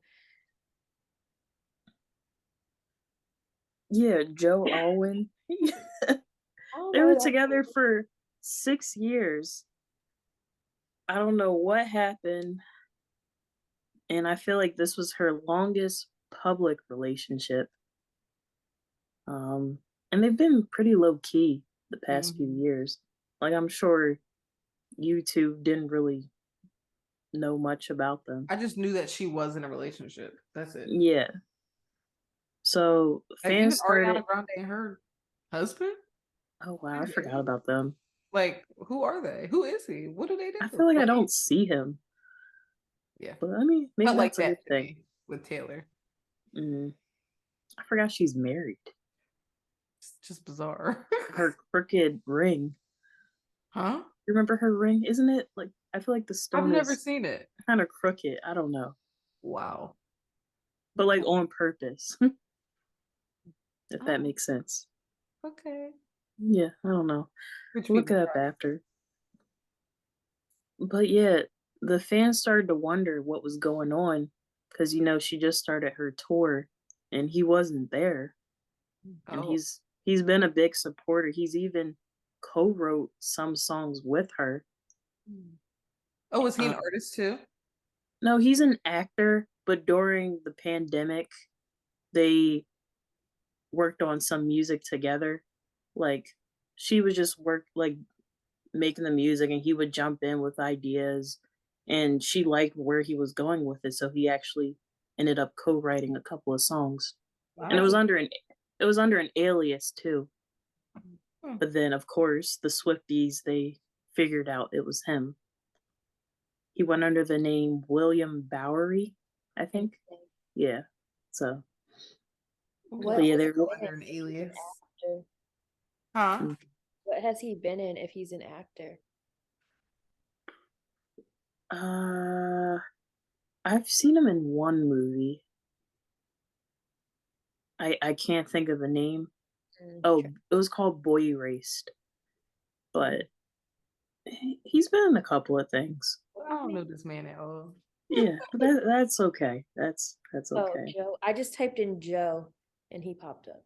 Yeah, Joe Alwyn. They were together for 6 years. I don't know what happened. And I feel like this was her longest public relationship. And they've been pretty low key the past few years. Like, I'm sure you two didn't really know much about them. I just knew that she was in a relationship. That's it. Yeah. So Like, even fans started. Ariana Grande and her husband? Oh wow, I forgot about them. Like, who are they? Who is he? What do they do? I feel like I don't see him. Yeah. But I mean, maybe Not like that's a that good to thing. me with Taylor. I forgot she's married. It's just bizarre. Her crooked ring. Huh? You remember her ring? Isn't it like, I feel like the I've stone never is seen it. kind of crooked. I don't know. Wow. But like on purpose. If that Oh, makes sense. okay. Yeah, I don't know. Rich Look people it up try. after. But yeah, the fans started to wonder what was going on because she just started her tour and he wasn't there. And Oh. he's been a big supporter. He's even co-wrote some songs with her. Oh, was he an artist too? No, he's an actor, but during the pandemic, they worked on some music together. Like she was just making the music and he would jump in with ideas and she liked where he was going with it, so he actually ended up co-writing a couple of songs. Wow. And it was under an alias too. But then of course the Swifties, they figured out it was him. He went under the name William Bowery, I think. Yeah. So What yeah, has they're he been under in an if he's an alias. actor? Huh? What has he been in if he's an actor? I've seen him in one movie. I can't think of the name. Oh, it was called Boy Erased. But he's been in a couple of things. I don't know this man at all. Yeah, but that's okay. That's Oh, okay. Joe. I just typed in Joe and he popped up.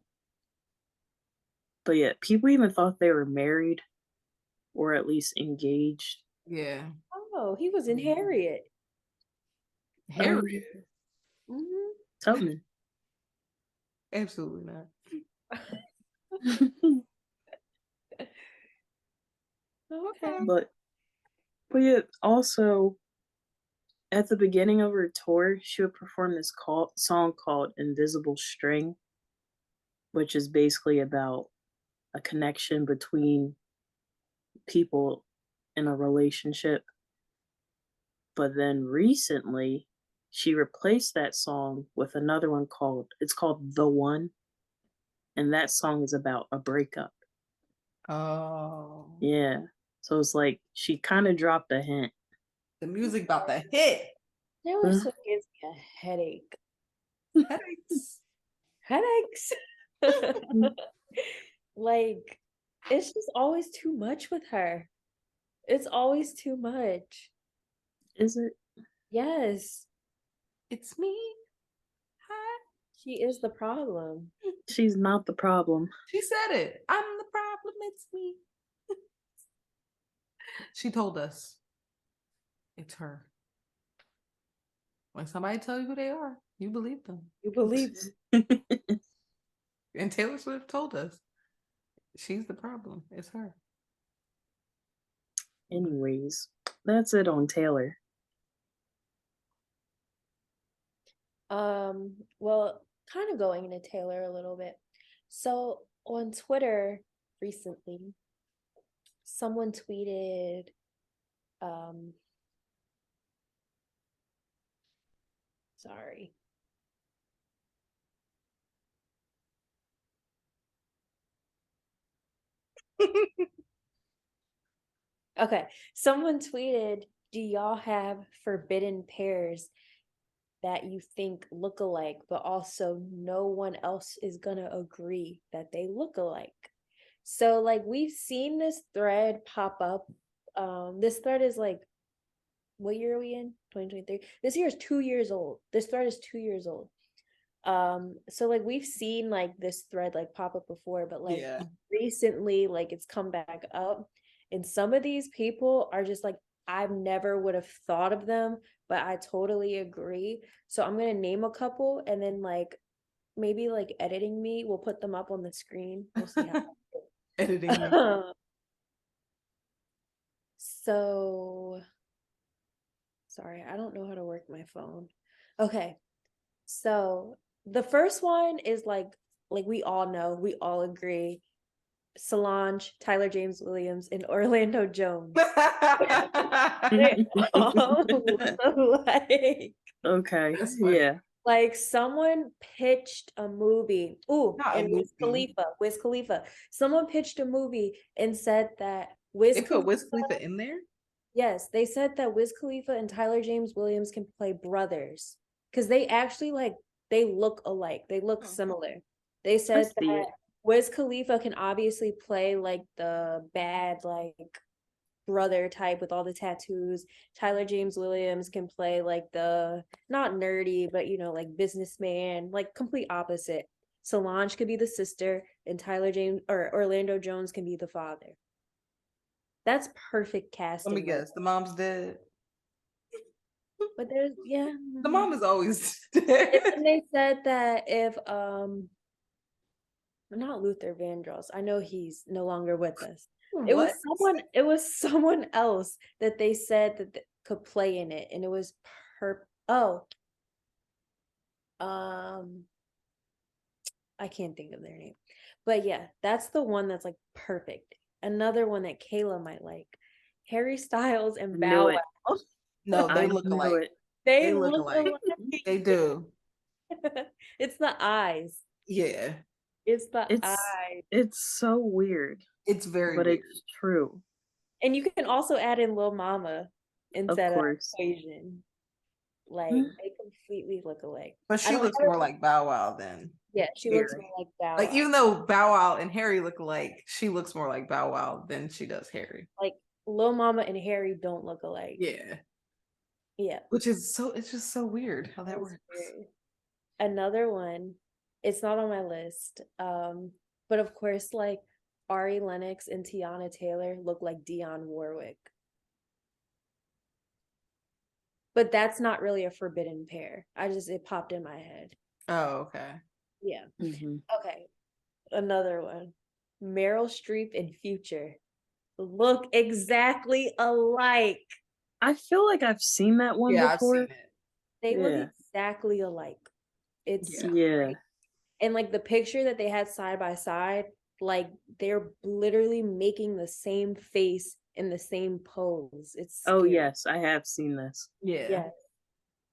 But yeah, people even thought they were married or at least engaged. Yeah. Oh, he was in Harriet. Harriet. Mm-hmm. Tubman. Absolutely not. Okay. but yeah, also at the beginning of her tour, she would perform this song called "Invisible String," which is basically about a connection between people in a relationship. But then recently, she replaced that song with another one called "The One," and that song is about a breakup. Oh, Yeah. So it's like she kind of dropped a hint. the music about to hit. Taylor Swift gives me a headache. Headaches. Headaches. Like, it's just always too much with her. It's always too much. Is it? Yes, It's me. Hi. she is the problem. She's not the problem. She said it. I'm the problem. It's me. She told us it's her. When somebody tell you who they are, you believe them. You believe me? And Taylor Swift told us she's the problem. It's her. Anyways, that's it on Taylor. Well, kind of going into Taylor a little bit. So on Twitter recently, someone tweeted, sorry. Okay, someone tweeted, do y'all have forbidden pairs that you think look alike, but also no one else is gonna agree that they look alike? So like we've seen this thread pop up. This thread is like, what year are we in? 2023. This year is 2 years old. This thread is 2 years old. So like we've seen like this thread like pop up before, but like Yeah. recently like it's come back up, and some of these people are just like, I've never would have thought of them, but I totally agree. So I'm gonna name a couple, and then like maybe like editing me will put them up on the screen. We'll see how. Editing me. So sorry, I don't know how to work my phone. Okay. So the first one is like we all know, we all agree. Solange, Tyler James Williams, and Orlando Jones. They all look alike. Okay. That's funny. Yeah. Like someone pitched a movie. Ooh, Not a and movie. Wiz Khalifa. Someone pitched a movie and said that Wiz They put Khalifa, Wiz Khalifa in there? yes, they said that Wiz Khalifa and Tyler James Williams can play brothers because they actually like they look alike. They look Oh. similar. They I said see that it. Wiz Khalifa can obviously play like the bad like brother type with all the tattoos. Tyler James Williams can play like the not nerdy, but you know, like businessman, like complete opposite. Solange could be the sister, and Tyler James or Orlando Jones can be the father. That's perfect Let me casting. guess. The mom's dead. But there's yeah. The mom is always dead. And they said that if not Luther Vandross, I know he's no longer with us. What? It was someone else that they said that could play in it, and it was I can't think of their name. But yeah, that's the one that's like perfect. Another one that Kayla might like. Harry Styles and Knew Bow it. Wow. No, they I look knew alike. it. They They look look alike. alike. They do. It's the eyes. Yeah. It's the It's eyes. it's so weird, It's very but weird. it's true. And you can also add in Lil Mama Of into that course. equation. Like they completely look alike. But I she don't looks have more like Bow Wow than yeah, she looks Harry. more like Bow Like Wow. even though Bow Wow and Harry look alike, she looks more like Bow Wow than she does Harry. Like Lil Mama and Harry don't look alike. Yeah. Yeah. Which is so it's just so weird how that works. Weird. Another one, it's not on my list. But of course, like Ari Lennox and Tiana Taylor look like Dionne Warwick. But that's not really a forbidden pair. It popped in my head. Oh, okay. Yeah. Mm-hmm. Okay. Another one. Meryl Streep and Future look exactly alike. I feel like I've seen that one Yeah, I've seen before. it. They look Yeah. exactly alike. It's Yeah. Yeah. crazy. And like the picture that they had side by side, like they're literally making the same face in the same pose. It's Oh, scary. yes, I have seen this. Yeah. Yes.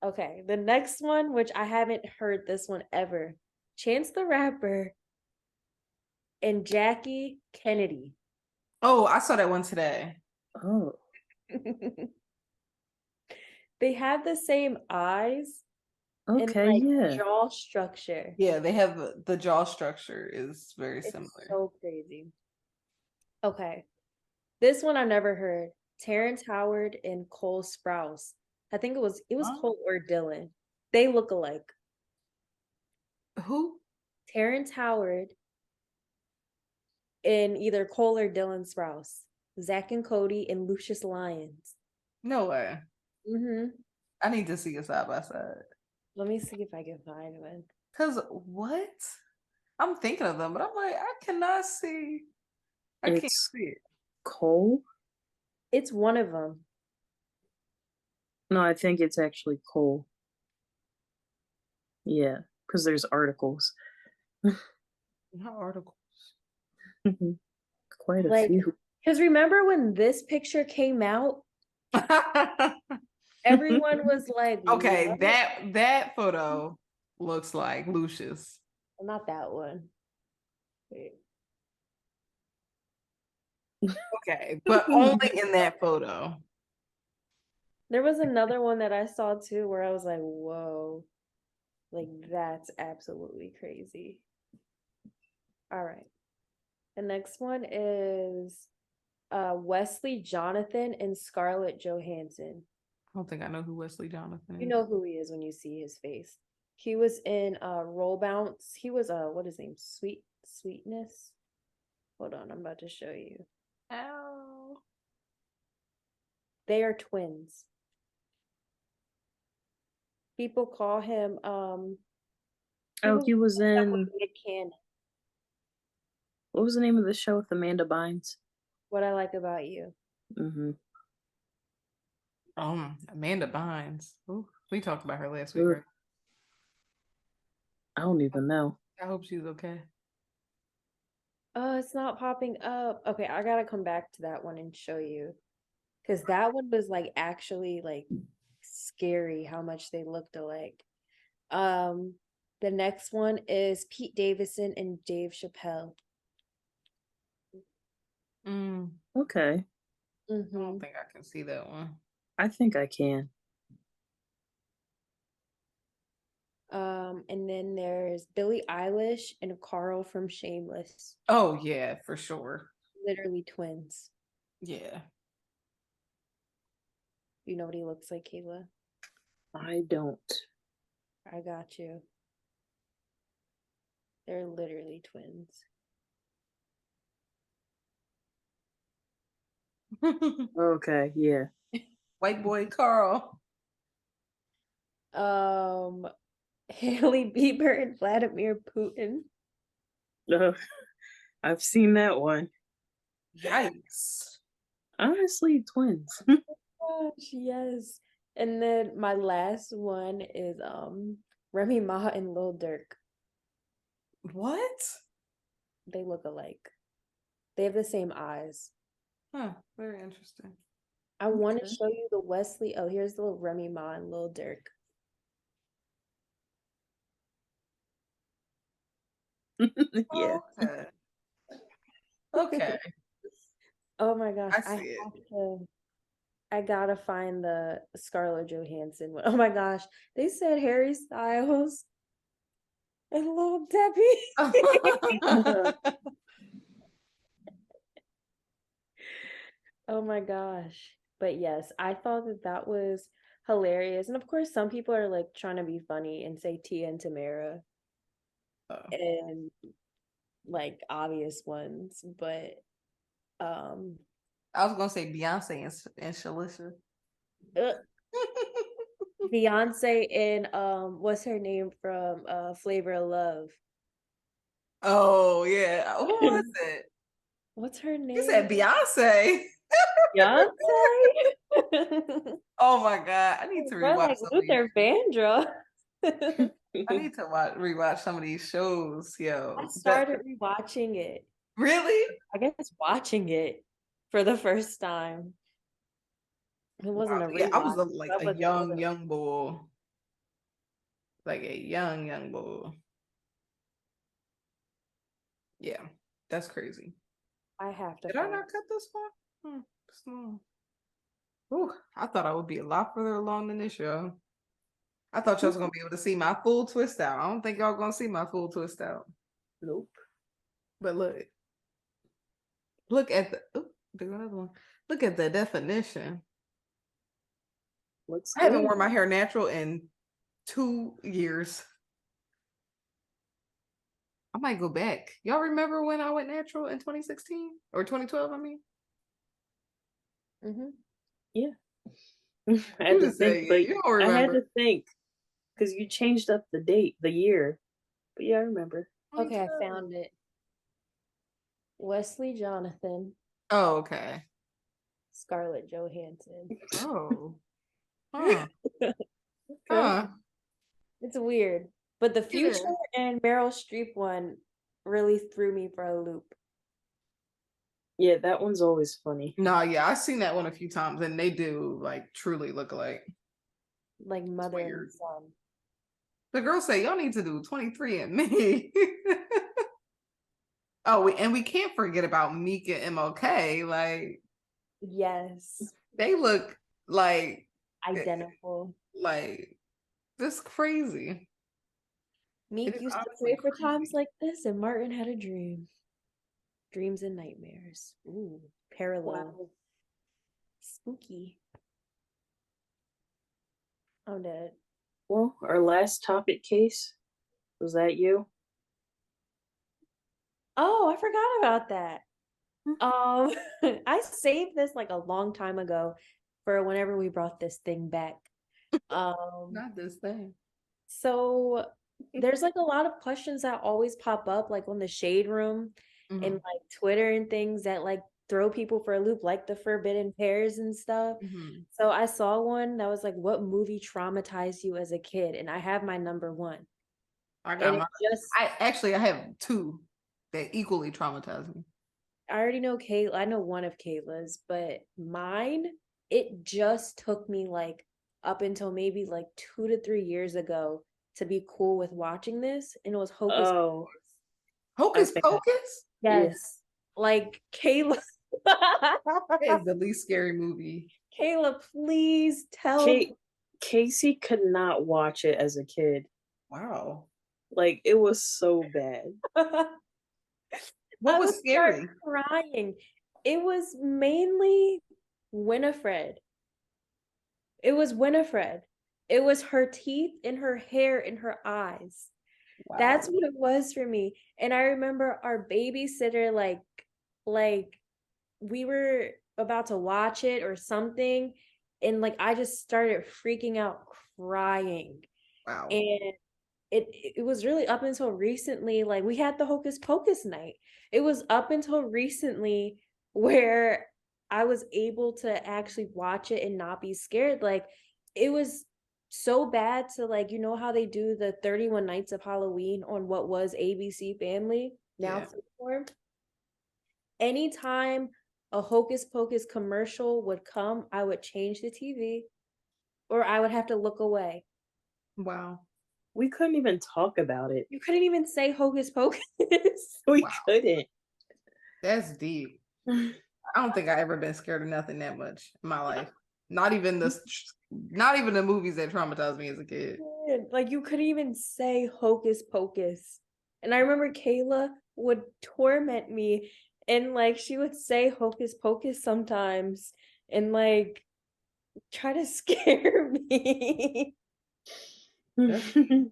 Okay. The next one, which I haven't heard this one ever. Chance the Rapper and Jackie Kennedy. Oh, I saw that one today. Oh, They have the same eyes and okay, like yeah. jaw structure. Yeah, they have the jaw structure is very It's similar. so crazy. Okay. This one I never heard. Terrence Howard and Cole Sprouse. I think it was Huh? Cole or Dylan. They look alike. Who? Terrence Howard and either Cole or Dylan Sprouse. Zach and Cody and Lucius Lyons. No way. Mm-hmm. I need to see it side by side. Let me see if I can find one. Cause what? I'm thinking of them, but I'm like, I cannot see. I can't It's see it. Cole? It's one of them. No, I think it's actually Cole. Yeah, because there's articles. Not articles. Quite a Like, few. because remember when this picture came out, everyone was like, Okay, what? that photo looks like Lucius. Well, not that one. Wait. Okay, but only in that photo. There was another one that I saw too where I was like, whoa, like that's absolutely crazy. All right. The next one is Wesley Jonathan and Scarlett Johansson. I don't think I know who Wesley Jonathan You is. know who he is when you see his face. He was in Roll Bounce. He was what is his name? Sweetness. Hold on, I'm about to show you. Ow. They are twins. People call him Oh, people he was mixed up with in, Nick Cannon. what was the name of the show with Amanda Bynes? What I Like About You. Mm-hmm. Amanda Bynes. Ooh, we talked about her last week, Ugh, right? I don't even know. I hope she's okay. Oh, it's not popping up. Okay, I gotta come back to that one and show you. Because that one was like actually like scary how much they looked alike. Um, the next one is Pete Davidson and Dave Chappelle. Mm, Okay, I Mm-hmm. don't think I can see that one. I think I can. And then there's Billie Eilish and Carl from Shameless. Oh yeah, for sure. Literally twins. Yeah. You know what he looks like, Kayla? I don't. I got you. They're literally twins. Okay, yeah. White boy Carl. Haley Bieber and Vladimir Putin. Uh, I've seen that one. Yikes. Honestly, twins. Gosh, yes. And then my last one is Remy Ma and Lil Durk. What? They look alike. They have the same eyes. Huh. Very interesting. I want to Okay. show you the Wesley. Oh, here's the little Remy Ma and Lil Durk. Yeah. Okay. Okay. Oh my gosh, I I see it. have to. I gotta find the Scarlett Johansson one. Oh my gosh, they said Harry Styles and Lil Debbie. Oh my gosh. But yes, I thought that that was hilarious. And of course, some people are like trying to be funny and say Tia and Tamara Oh. and like obvious ones, but um I was gonna say Beyonce and Shalisha. uh, Beyonce and what's her name from Flavor of Love? Oh yeah. Who was it? What's her name? You said Beyonce. Beyonce. Oh my god. I need to We're rewatch like some of these. Luther Vandross. I need to rewatch some of these shows, I yo. started rewatching it. Really? I guess watching it for the first time. It wasn't a Yeah, I was rewatch. like That a was young bull. Like a young bull. Yeah, that's crazy. I have to Did I find. not cut this one? Small. Ooh, I thought I would be a lot further along than this show. I thought y'all was gonna be able to see my full twist out. I don't think y'all gonna see my full twist out. Nope. But look at the. There's another one. Look at the definition. Looks I haven't good. worn my hair natural in 2 years. I might go back. Y'all remember when I went natural in 2016 or 2012? I mean, Yeah. I had you to just say think, but you don't I had remember. to think because you changed up the date, the year. But yeah, I remember. Okay, I found it. Wesley Jonathan, Oh, okay. Scarlett Johansson. Oh, huh. Okay. Huh. It's weird, but the Yeah. Future and Meryl Streep one really threw me for a loop. Yeah, that one's always funny. No, yeah, I've seen that one a few times, and they do like truly look alike. Like mother and Weird. son. The girls say y'all need to do 23 and me. Oh, and we can't forget about Meek and MLK. Like Yes, they look like identical. like this crazy. It Meek is used to honestly pray for crazy. times like this, and Martin had a dream. Dreams and nightmares. Ooh, parallel. Wow. Spooky. I'm dead. Well, our last topic case, was that you? Oh, I forgot about that. I saved this like a long time ago for whenever we brought this thing back. Not this thing. So there's like a lot of questions that always pop up like on the shade room and Mhm. like Twitter and things that like throw people for a loop, like the forbidden pairs and stuff. Mhm. So I saw one that was like, what movie traumatized you as a kid? And I have my number one. I got And it my. just I have two that equally traumatized me. I already know Kayla. I know one of Kayla's, but mine, it just took me like up until maybe like 2 to 3 years ago to be cool with watching this, and it was Hocus Oh, I Hocus think Pocus yeah. Yes. Like Kayla. is the least scary movie. Kayla, please tell. Kate Casey could not watch it as a kid. Wow. Like it was so bad. What I was would start scary? crying. It was mainly Winifred. It was Winifred. It was her teeth and her hair and her eyes. Wow. That's what it was for me. And I remember our babysitter like we were about to watch it or something, and like I just started freaking out crying. Wow. And it was really up until recently, like we had the Hocus Pocus night. It was up until recently where I was able to actually watch it and not be scared. Like it was so bad to like, you know how they do the 31 Nights of Halloween on what was ABC Family, now Yeah. Freeform. Anytime a Hocus Pocus commercial would come, I would change the TV or I would have to look away. Wow. We couldn't even talk about it. You couldn't even say Hocus Pocus. We Wow. couldn't. That's deep. I don't think I ever been scared of nothing that much in my life. Not even the movies that traumatized me as a kid. Like you couldn't even say Hocus Pocus. And I remember Kayla would torment me and like she would say Hocus Pocus sometimes and like try to scare me. I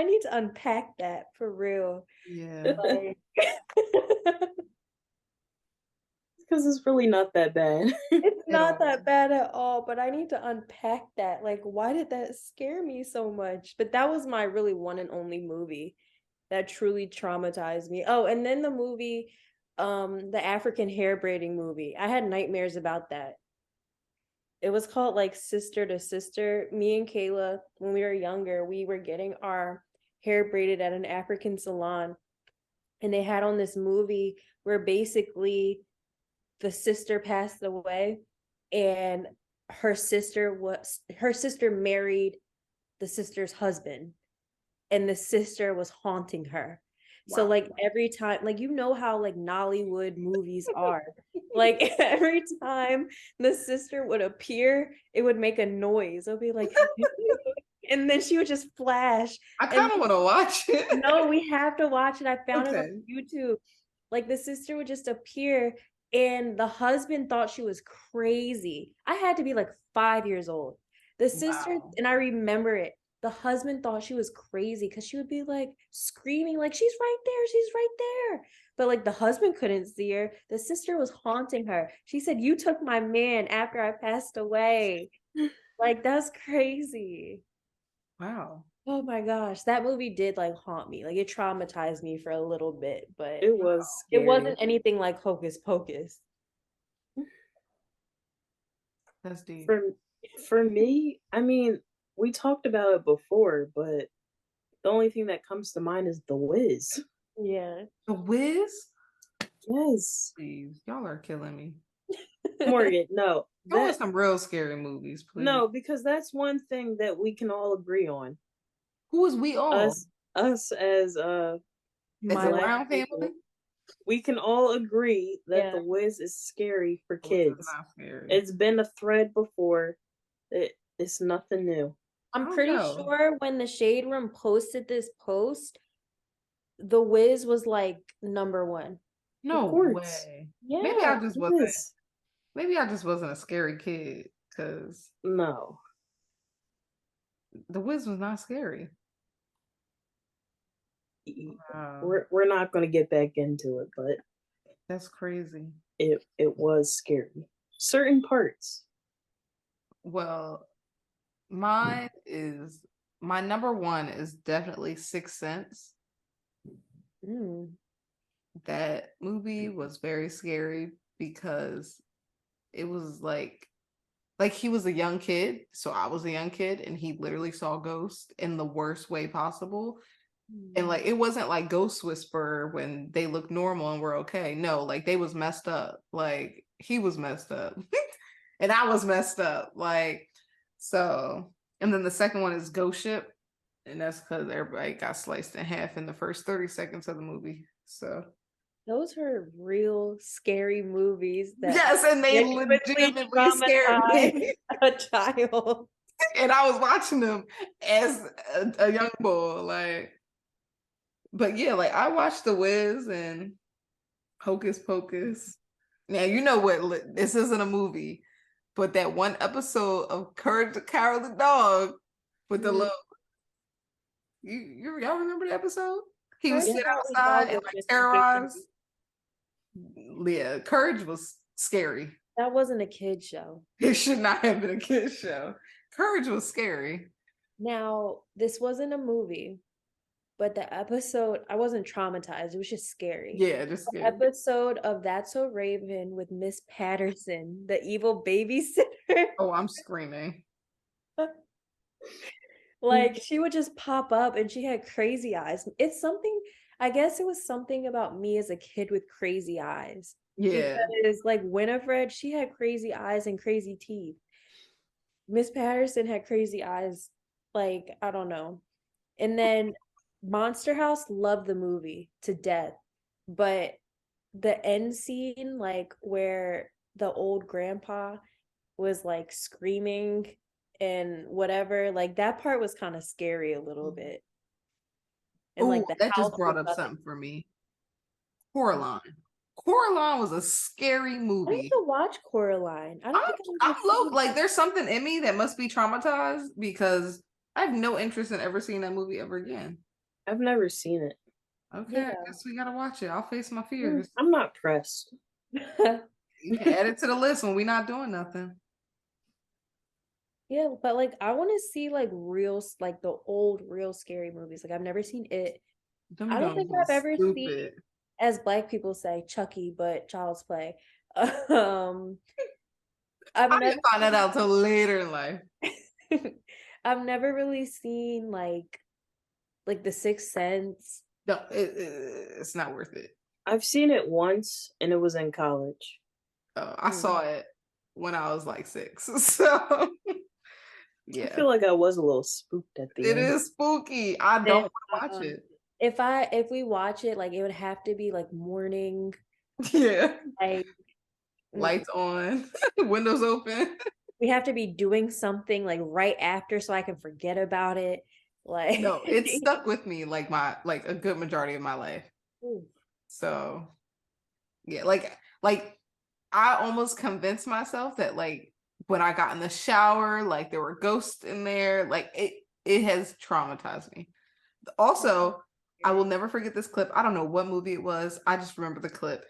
need to unpack that for real. Yeah. Like Because it's really not that bad. it's At not all. that bad at all, but I need to unpack that. Like, why did that scare me so much? But that was my really one and only movie. that truly traumatized me. Oh, and then the movie, the African hair braiding movie. I had nightmares about that. It was called like Sister to Sister. Me and Kayla, when we were younger, we were getting our hair braided at an African salon, and they had on this movie where basically the sister passed away, and her sister married the sister's husband, and the sister was haunting her. So Wow. like every time, like you know how like Nollywood movies are. Like every time the sister would appear, it would make a noise. It would be like and then she would just flash. I And kind of want to watch it. no, we have to watch it. I found it on Okay. YouTube. Like the sister would just appear, and the husband thought she was crazy. I had to be like 5 years old. The sister, Wow. and I remember it. The husband thought she was crazy because she would be like screaming, like, she's right there, she's right there. But like the husband couldn't see her. The sister was haunting her. She said, "You took my man after I passed away." Like, that's crazy. Wow. Oh my gosh, that movie did like haunt me. Like it traumatized me for a little bit, but It was it scary. wasn't anything like Hocus Pocus. That's deep. For me, I mean, we talked about it before, but the only thing that comes to mind is The Wiz. Yeah. The Wiz? Yes. Please, y'all are killing me. Morgan, no. Show us some real scary movies, please. No, because that's one thing that we can all agree on. Who is we all? Us as Is it Black Brown people, family? we can all agree that Yeah. The Wiz is scary for The Wiz is kids. not scary. It's been a thread before. It's nothing new. I'm I don't pretty know. sure when the Shade Room posted this post, The Wiz was like #1. No Of course. way. Yeah. Maybe I just wasn't. Yes. Maybe I just wasn't a scary kid because No. The Wiz was not scary. Wow, We're not going to get back into it, but that's crazy. it was scary. Certain parts. Well, my #1 is definitely Sixth Sense. Mm. That movie was very scary because it was like he was a young kid, so I was a young kid, and he literally saw ghosts in the worst way possible. And like it wasn't like Ghost Whisperer when they look normal and we're okay. No, like they was messed up. Like he was messed up. And I was messed up. Like so. And then the second one is Ghost Ship. And that's because everybody got sliced in half in the first 30 seconds of the movie. So Those were real scary movies that yes, and they genuinely legitimately scared me. a child. And I was watching them as a young boy. Like, but yeah, like I watched The Wiz and Hocus Pocus. Now you know what? This isn't a movie, but that one episode of Courage the Cowardly Dog with the little y'all remember the episode? He was Courage the sit Cowardly outside Dog and was like just a terrorize. Disney. Yeah, Courage was scary. That wasn't a kid show. It should not have been a kid's show. Courage was scary. Now, this wasn't a movie, but the episode, I wasn't traumatized. It was just scary. Yeah, just The scary. episode of That's So Raven with Miss Patterson, the evil babysitter. Oh, I'm screaming. Like she would just pop up and she had crazy eyes. It's something, I guess it was something about me as a kid with crazy eyes. Yeah. Because like Winifred, she had crazy eyes and crazy teeth. Miss Patterson had crazy eyes, like, I don't know. And then Monster House loved the movie to death. But the end scene, like where the old grandpa was like screaming and whatever, like that part was kind of scary a little bit. And Oh, like the that just house was brought up nothing. something for me. Coraline. Coraline was a scary I movie. need to watch Coraline. I don't think I'm low. seen it. Like, there's something in me that must be traumatized because I have no interest in ever seeing that movie ever again. I've never seen it. Okay, Yeah. I guess we gotta watch it. I'll face my fears. I'm not pressed. You can add it to the list when we're not doing nothing. Yeah, but like I want to see like real, like the old real scary movies. Like I've never seen it. Them I don't joints think was I've ever seen, stupid. as Black people say, Chucky, but Child's Play. Um, I've I never didn't find that out till later in life. I've never really seen like The Sixth Sense. No, it's not worth it. I've seen it once, and it was in college. I saw it when I was like 6. So I yeah, feel like I was a little spooked at the it end. is spooky. I don't want to watch it. If we watch it, like it would have to be like morning, Yeah, like lights on, windows open. we have to be doing something like right after so I can forget about it. Like No, it stuck with me like a good majority of my life. Ooh. So yeah, like I almost convinced myself that like when I got in the shower, like there were ghosts in there. Like it has traumatized me. Also, I will never forget this clip. I don't know what movie it was. I just remember the clip.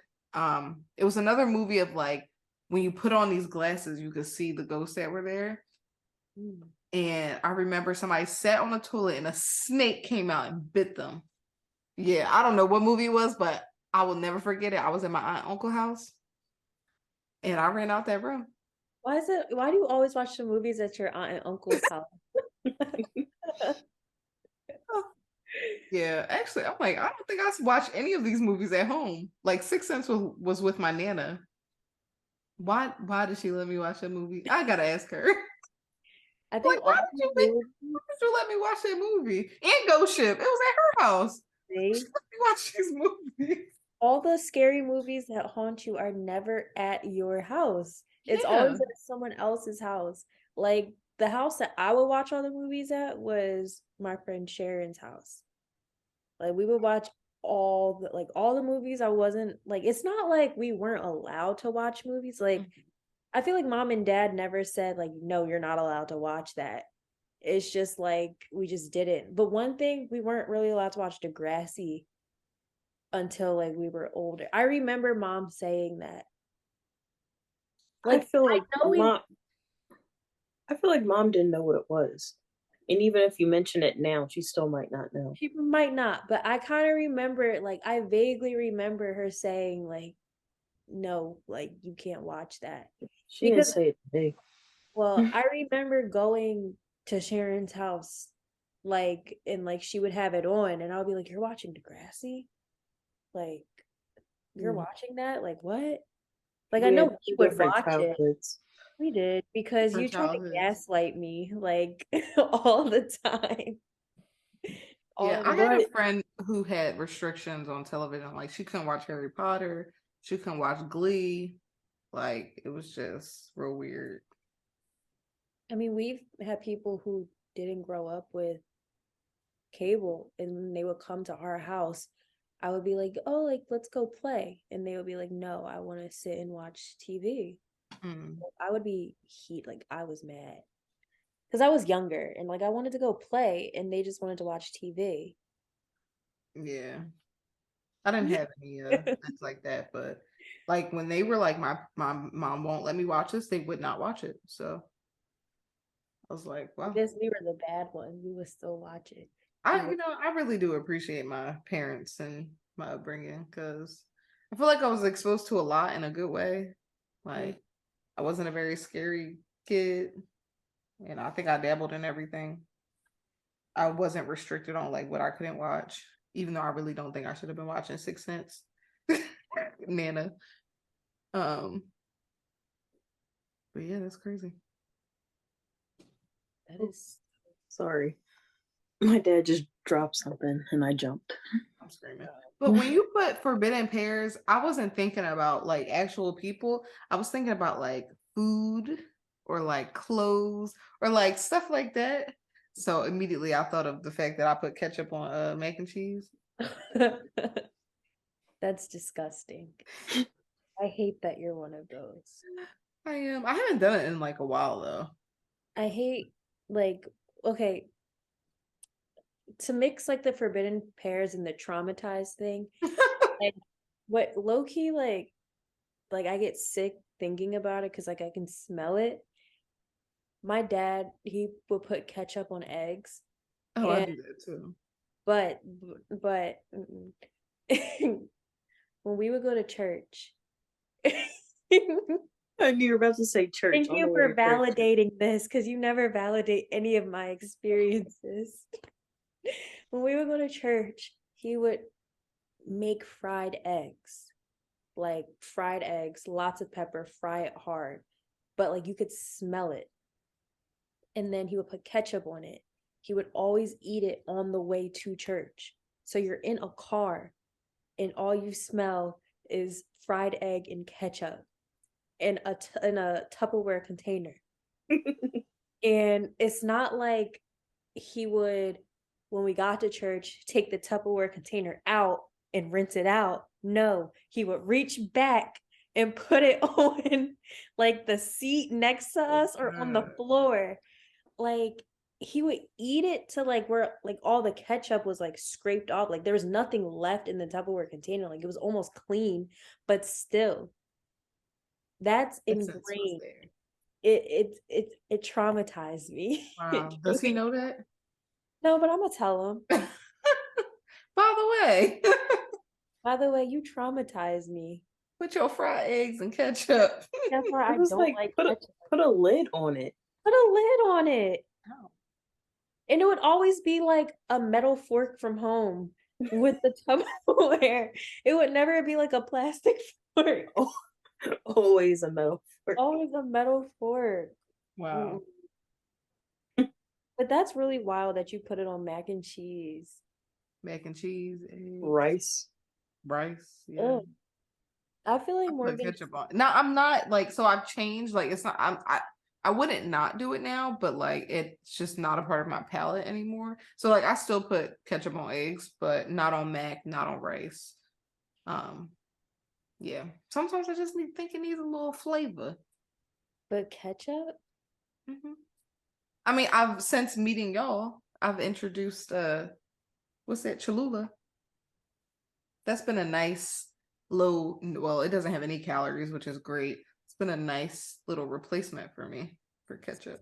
It was another movie of like when you put on these glasses, you could see the ghosts that were there. And I remember somebody sat on the toilet and a snake came out and bit them. Yeah, I don't know what movie it was, but I will never forget it. I was in my aunt and uncle house and I ran out that room. Why do you always watch the movies at your aunt and uncle's house? Yeah, actually, I'm like, I don't think I watched any of these movies at home. Like Sixth Sense was with my nana. Why did she let me watch that movie? I gotta ask her. I think Like, why all did the movies, why did you let me watch that movie? And Ghost Ship. It was at her house. She let me watch these movies. all the scary movies that haunt you are never at your house. It's always Yeah. at someone else's house. Like the house that I would watch all the movies at was my friend Sharon's house. Like we would watch all the movies. I wasn't like, it's not like we weren't allowed to watch movies. Like I feel like mom and dad never said like, no, you're not allowed to watch that. It's just like we just didn't. But one thing, we weren't really allowed to watch Degrassi until like we were older. I remember mom saying that. I Like feel I like know we mom. I feel like mom didn't know what it was, and even if you mention it now, she still might not know. she might not, but I kind of remember like I vaguely remember her saying like no, like you can't watch that. She didn't Because say it today. well, I remember going to Sharon's house like and like she would have it on and I would be like, you're watching Degrassi? Like you're watching that? Like what? Like I We know had we two would different watch it. childhoods. We did because you Different tried to childhoods. gaslight me like all the time. Yeah, All I the had a But friend who had restrictions on television. Like she couldn't watch Harry Potter. She couldn't watch Glee. Like it was just real weird. I mean, we've had people who didn't grow up with cable and when they would come to our house, I would be like, "Oh, like let's go play." And they would be like, "No, I want to sit and watch TV." Mm, I would be like I was mad because I was younger and like I wanted to go play and they just wanted to watch TV. yeah. I didn't have any things like that, but like when they were like my mom won't let me watch this, they would not watch it. So I was like, I well, guess we were the bad ones. We would still watch it. I I really do appreciate my parents and my upbringing because I feel like I was exposed to a lot in a good way. Like I wasn't a very scary kid, and I think I dabbled in everything. I wasn't restricted on like what I couldn't watch, even though I really don't think I should have been watching Sixth Sense. Nana. Um, but yeah, that's crazy. That is sorry, my dad just dropped something and I jumped. I'm screaming. But when you put forbidden pairs, I wasn't thinking about like actual people. I was thinking about like food or like clothes or like stuff like that. So immediately I thought of the fact that I put ketchup on mac and cheese. that's disgusting. I hate that you're one of those. I am. I haven't done it in like a while though. I hate like okay, to mix like the forbidden pairs and the traumatized thing. Like what low key like I get sick thinking about it because like I can smell it. My dad, he would put ketchup on eggs Oh, I and do that too. But when we would go to church, I knew you were about to say church. thank On you the way for to church. validating this because you never validate any of my experiences. When we would go to church, he would make fried eggs, like fried eggs, lots of pepper, fry it hard, but like you could smell it. And then he would put ketchup on it. He would always eat it on the way to church. So you're in a car and all you smell is fried egg and ketchup in a Tupperware container. And it's not like he would, when we got to church, take the Tupperware container out and rinse it out. No, he would reach back and put it on like the seat next to us or on the floor. Like he would eat it to like where like all the ketchup was like scraped off. Like there was nothing left in the Tupperware container. Like it was almost clean, but still, that's ingrained. It traumatized me. Wow. Does he know that? No, but I'm gonna tell him. By By the way, you traumatized me. put your fried eggs and ketchup. That's why I I was don't like, like put ketchup. a lid on it. Put a lid on it. Oh. And it would always be like a metal fork from home with the Tupperware. It would never be like a plastic fork. Oh, always a metal fork. Always a metal fork. Wow. But that's really wild that you put it on mac and cheese. Mac and cheese, eggs, Rice. rice. Ugh. I feel like I put Morgan. ketchup on. Now I'm not like, so I've changed. Like it's not. I wouldn't not do it now, but like it's just not a part of my palate anymore. So like I still put ketchup on eggs, but not on mac, not on rice. Yeah. Sometimes I just think it needs a little flavor. But ketchup? Hmm. I mean, I've since meeting y'all, I've introduced what's that, Cholula. That's been a nice low. Well, it doesn't have any calories, which is great. It's been a nice little replacement for me for ketchup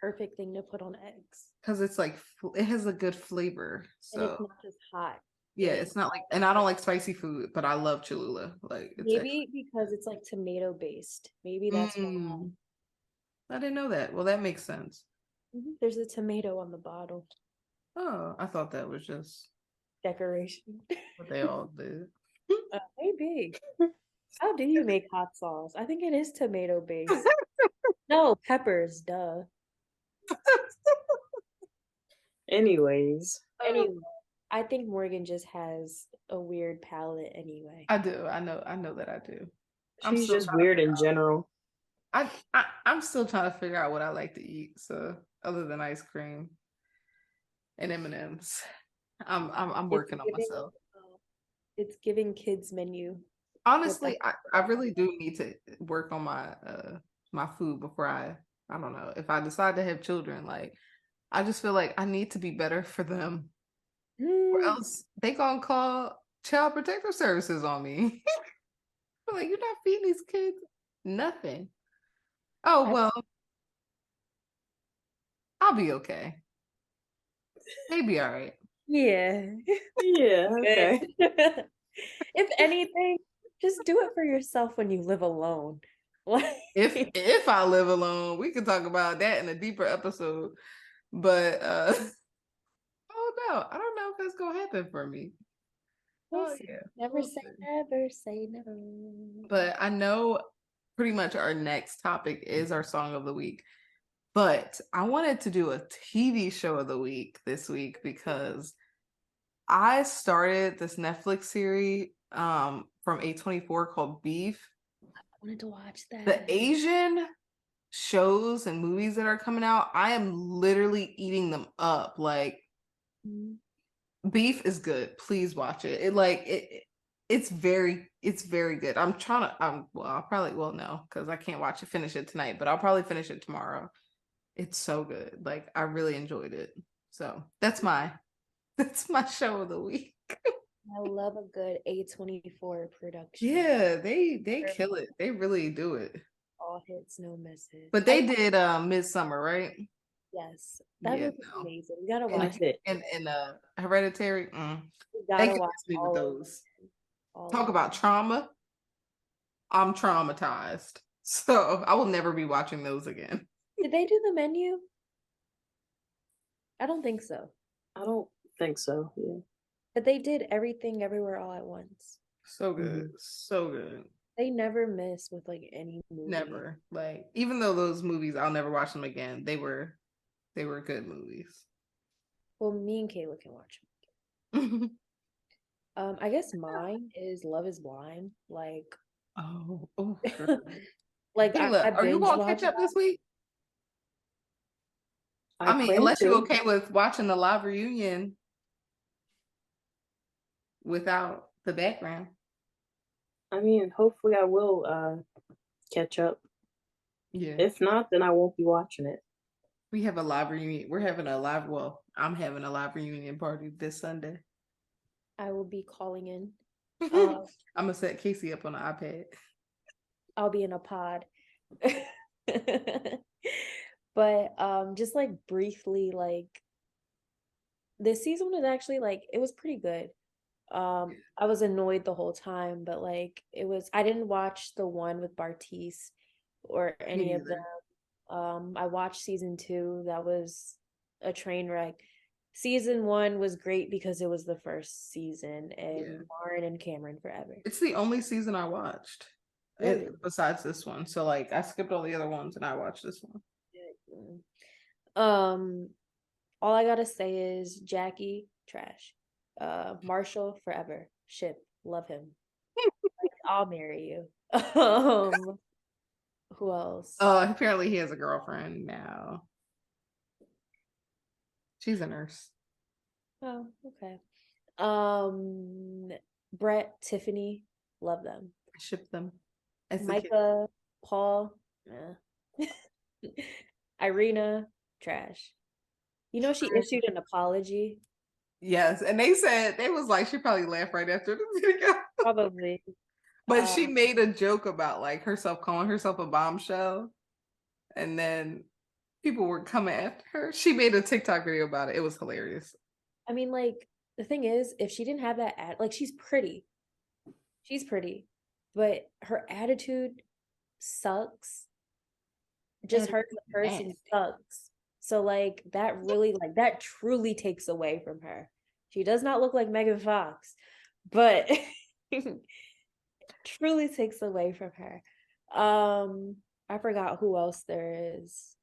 Perfect thing to put on eggs. because it's like it has a good flavor. And it's So not just hot. yeah, Like, it's not like, and I don't like spicy food, but I love Cholula. Like it's maybe because it's like tomato based. Maybe that's why. I didn't know that. Well, that makes sense. There's a tomato on the bottle. Oh, I thought that was just Decoration. what they all did. Maybe. How do you make hot sauce? I think it is tomato based. No, peppers, duh. Anyways. Anyway, I think Morgan just has a weird palate anyway. I do. I know that I do. I'm She's still just trying to weird figure in general. I'm still trying to figure out what I like to eat. So other than ice cream and M&Ms, I'm It's working on giving myself. it's giving kids menu. Honestly, I really do need to work on my food before I don't know, if I decide to have children. Like I just feel like I need to be better for them, or else they gonna call child protective services on me. Like you're not feeding these kids nothing. Oh well, I'll be okay. They be all right. Yeah. Yeah, okay. If anything, just do it for yourself when you live alone. Like If I live alone, we could talk about that in a deeper episode. But oh no, I don't know if that's gonna happen for me. we'll Oh see. yeah. Never We'll say see. never, say never. But I know pretty much our next topic is our song of the week. But I wanted to do a TV show of the week this week because I started this Netflix series from A24 called Beef. I wanted to watch that. The Asian shows and movies that are coming out, I am literally eating them up. Like Beef is good. Please watch it. It's very good. Well, I'll probably will know because I can't finish it tonight, but I'll probably finish it tomorrow. It's so good. Like I really enjoyed it. So that's my show of the week. I love a good A24 production. Yeah, they kill it. They really do it. All hits, no misses. But they did Midsummer, right? Yes, that Yeah, movie is no. amazing. You gotta And watch it. Hereditary. You They gotta watch convinced me with all of those. them. All Talk of them. about trauma. I'm traumatized. So I will never be watching those again. Did they do the menu? I don't think so. I don't think so. Yeah. But they did Everything Everywhere All at Once. So good. So good. They never miss with like any movie. Never. Like, even though those movies, I'll never watch them again. They were good movies. Well, me and Kayla can watch I guess mine is Love is Blind. Like, Oh, girl. like I Kayla, are you binge gonna catch watch. up this week? I I mean, plan unless you're to. okay with watching the live reunion without the background. I mean, hopefully I will catch up. Yeah. If not, then I won't be watching it. We have a live reunion. We're having a live, well, I'm having a live reunion party this Sunday. I will be calling in. I'm gonna set Casey up on an iPad. I'll be in a pod. But just like briefly, like this season was actually like it was pretty good. I was annoyed the whole time, but like I didn't watch the one with Bartice or Me any of them. neither. I watched season 2. That was a train wreck. Season 1 was great because it was the first season, and Yeah. Lauren and Cameron forever. It's the only season I watched. Really? Besides this one. So like I skipped all the other ones and I watched this one. Um, all I gotta say is Jackie, trash. Marshall, forever. Ship, love him. Like, I'll marry you. Who else? Apparently he has a girlfriend now. She's a nurse. Oh, okay. Brett, Tiffany, love them. I ship them. As the kid. Micah, Paul, Irina, trash. You know she issued an apology. Yes, and they said they was like she probably laughed right after the video. Probably. But she made a joke about like herself calling herself a bombshell, and then people were coming after her. She made a TikTok video about it. It was hilarious. I mean, like, the thing is, if she didn't have that like she's pretty. She's pretty, but her attitude sucks. Just her as a person sucks. So like that really like that truly takes away from her. She does not look like Megan Fox, but truly takes away from her. I forgot who else there is.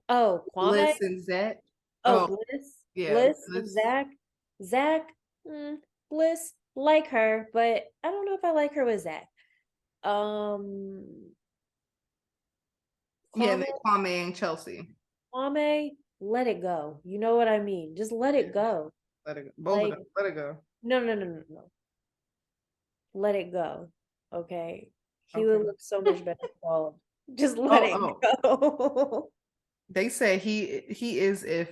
Oh, Kwame. Bliss and Zach. Oh, Oh, Bliss. yeah. Bliss and Zach. Zach, Bliss, like her, but I don't know if I like her with Zach. Yeah, and Kwame, then Kwame and Chelsea. Kwame, let it go. You know what I mean? Just let it go. Let it go. Both of Like, them. Let it go. no. Let it go. Okay. He Okay. would look so much better with all of them. Just let it go. They said he is if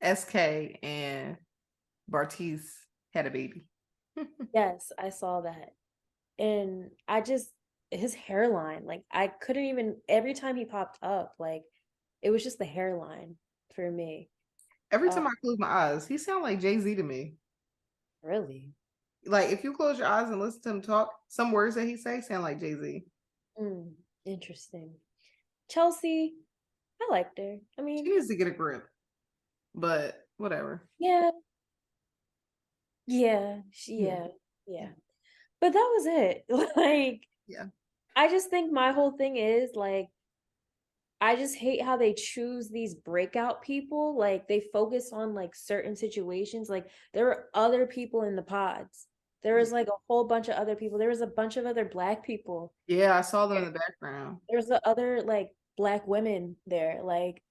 SK and Bartiz had a baby. Yes, I saw that. And his hairline, like I couldn't even every time he popped up, like it was just the hairline for me. Every time I close my eyes, he sounds like Jay-Z to me. Really? Like if you close your eyes and listen to him talk, some words that he say sound like Jay-Z. Interesting. Chelsea, I liked her. I mean, She needs to get a grip, but whatever. yeah. But that was it. Like, yeah. I just think my whole thing is like, I just hate how they choose these breakout people. Like, they focus on like certain situations. Like, there were other people in the pods. There was like a whole bunch of other people. There was a bunch of other Black people. Yeah, I saw them in the background. There's the other like Black women there. Like,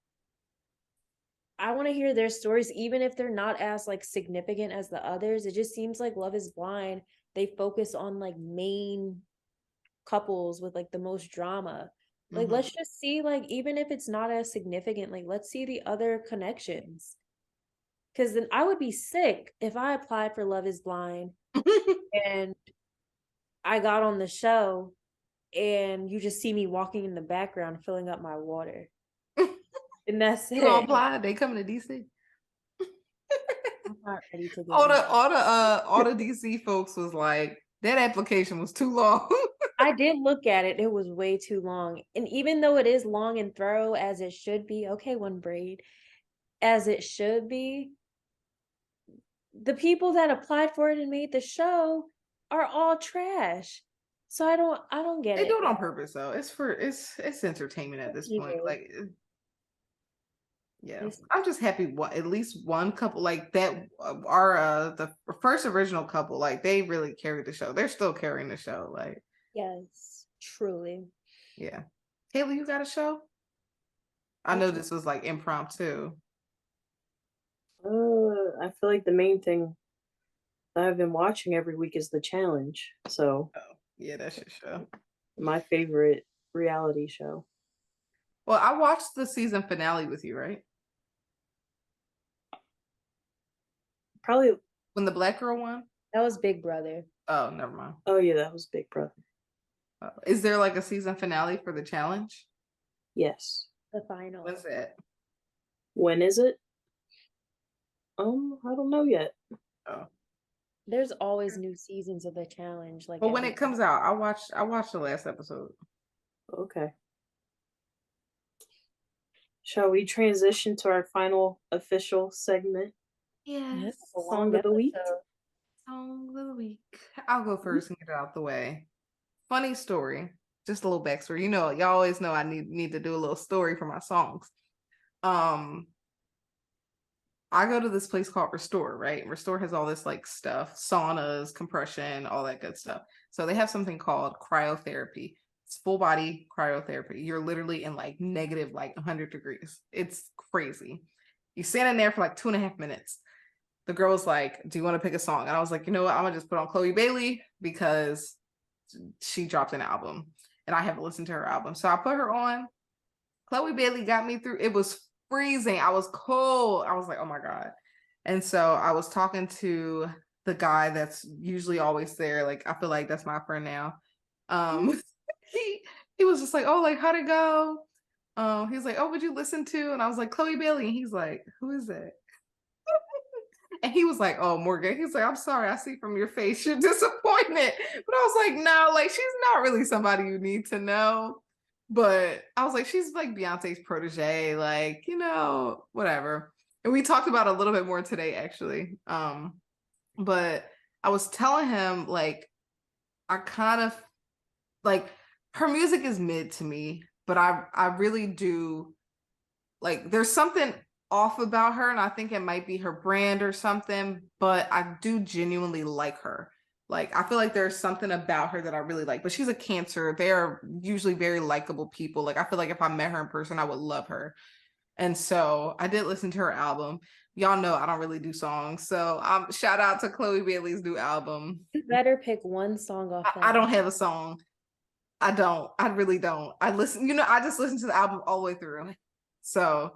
I want to hear their stories, even if they're not as like significant as the others. It just seems like Love is Blind. They focus on like main couples with like the most drama. Like, let's just see, like, even if it's not as significant, like, let's see the other connections. Because then I would be sick if I applied for Love is Blind and I got on the show and you just see me walking in the background filling up my water. And that's You gonna it. apply? They coming to DC? I'm not ready to get All the DC folks was like, that application was too long. I did look at it. It was way too long. And even though it is long and thorough as it should be, okay, one braid, as it should be, the people that applied for it and made the show are all trash. So I don't get They it. do it on purpose though. It's entertainment at this point. Either. Like, yeah, It's- I'm just happy. What at least one couple like that are the first original couple. Like they really carried the show. They're still carrying the show. Like, yes, truly. yeah. Haley, you got a show? I know Which this was like impromptu. I feel like the main thing that I've been watching every week is The Challenge. So, Oh, yeah, that's your show. my favorite reality show. Well, I watched the season finale with you, right? Probably, When the black girl won? that was Big Brother. Oh, never mind. oh yeah, that was Big Brother. Is there like a season finale for the challenge? Yes. The final. When's that? When is it? I don't know yet. Oh. There's always new seasons of the challenge. Like Well, when every it comes out, I watched the last episode. Okay. Shall we transition to our final official segment? Yes. Song of the week. Song of the week. I'll go first and get it out the way. Funny story. Just a little backstory. You know, y'all always know I need to do a little story for my songs. I go to this place called Restore, right? Restore has all this like stuff, saunas, compression, all that good stuff. So they have something called cryotherapy. It's full body cryotherapy. You're literally in like negative like 100 degrees. It's crazy. You stand in there for like 2.5 minutes. The girl was like, "Do you want to pick a song?" And I was like, "You know what? I'm gonna just put on Chloe Bailey because she dropped an album and I haven't listened to her album." So I put her on. Chloe Bailey got me through. It was freezing. I was cold. I was like, oh my God. And so I was talking to the guy that's usually always there. Like, I feel like that's my friend now. He was just like, oh, like, how'd it go? He was like, oh, would you listen to? And I was like, Chloe Bailey. And he's like, who is that? And he was like, oh, Morgan. He's like, I'm sorry. I see from your face you're disappointed. But I was like, no, like, she's not really somebody you need to know. But I was like, she's like Beyonce's protege, like, you know, whatever. And we talked about it a little bit more today, actually. But I was telling him, like, I kind of like her music is mid to me, but I really do like there's something off about her, and I think it might be her brand or something, but I do genuinely like her. Like, I feel like there's something about her that I really like, but she's a Cancer. They're usually very likable people. Like, I feel like if I met her in person, I would love her. And so I did listen to her album. Y'all know I don't really do songs. So shout out to Chloe Bailey's new album. You better pick one song off that. I don't have a song. I don't. I really don't. I listen, you know, I just listen to the album all the way through. So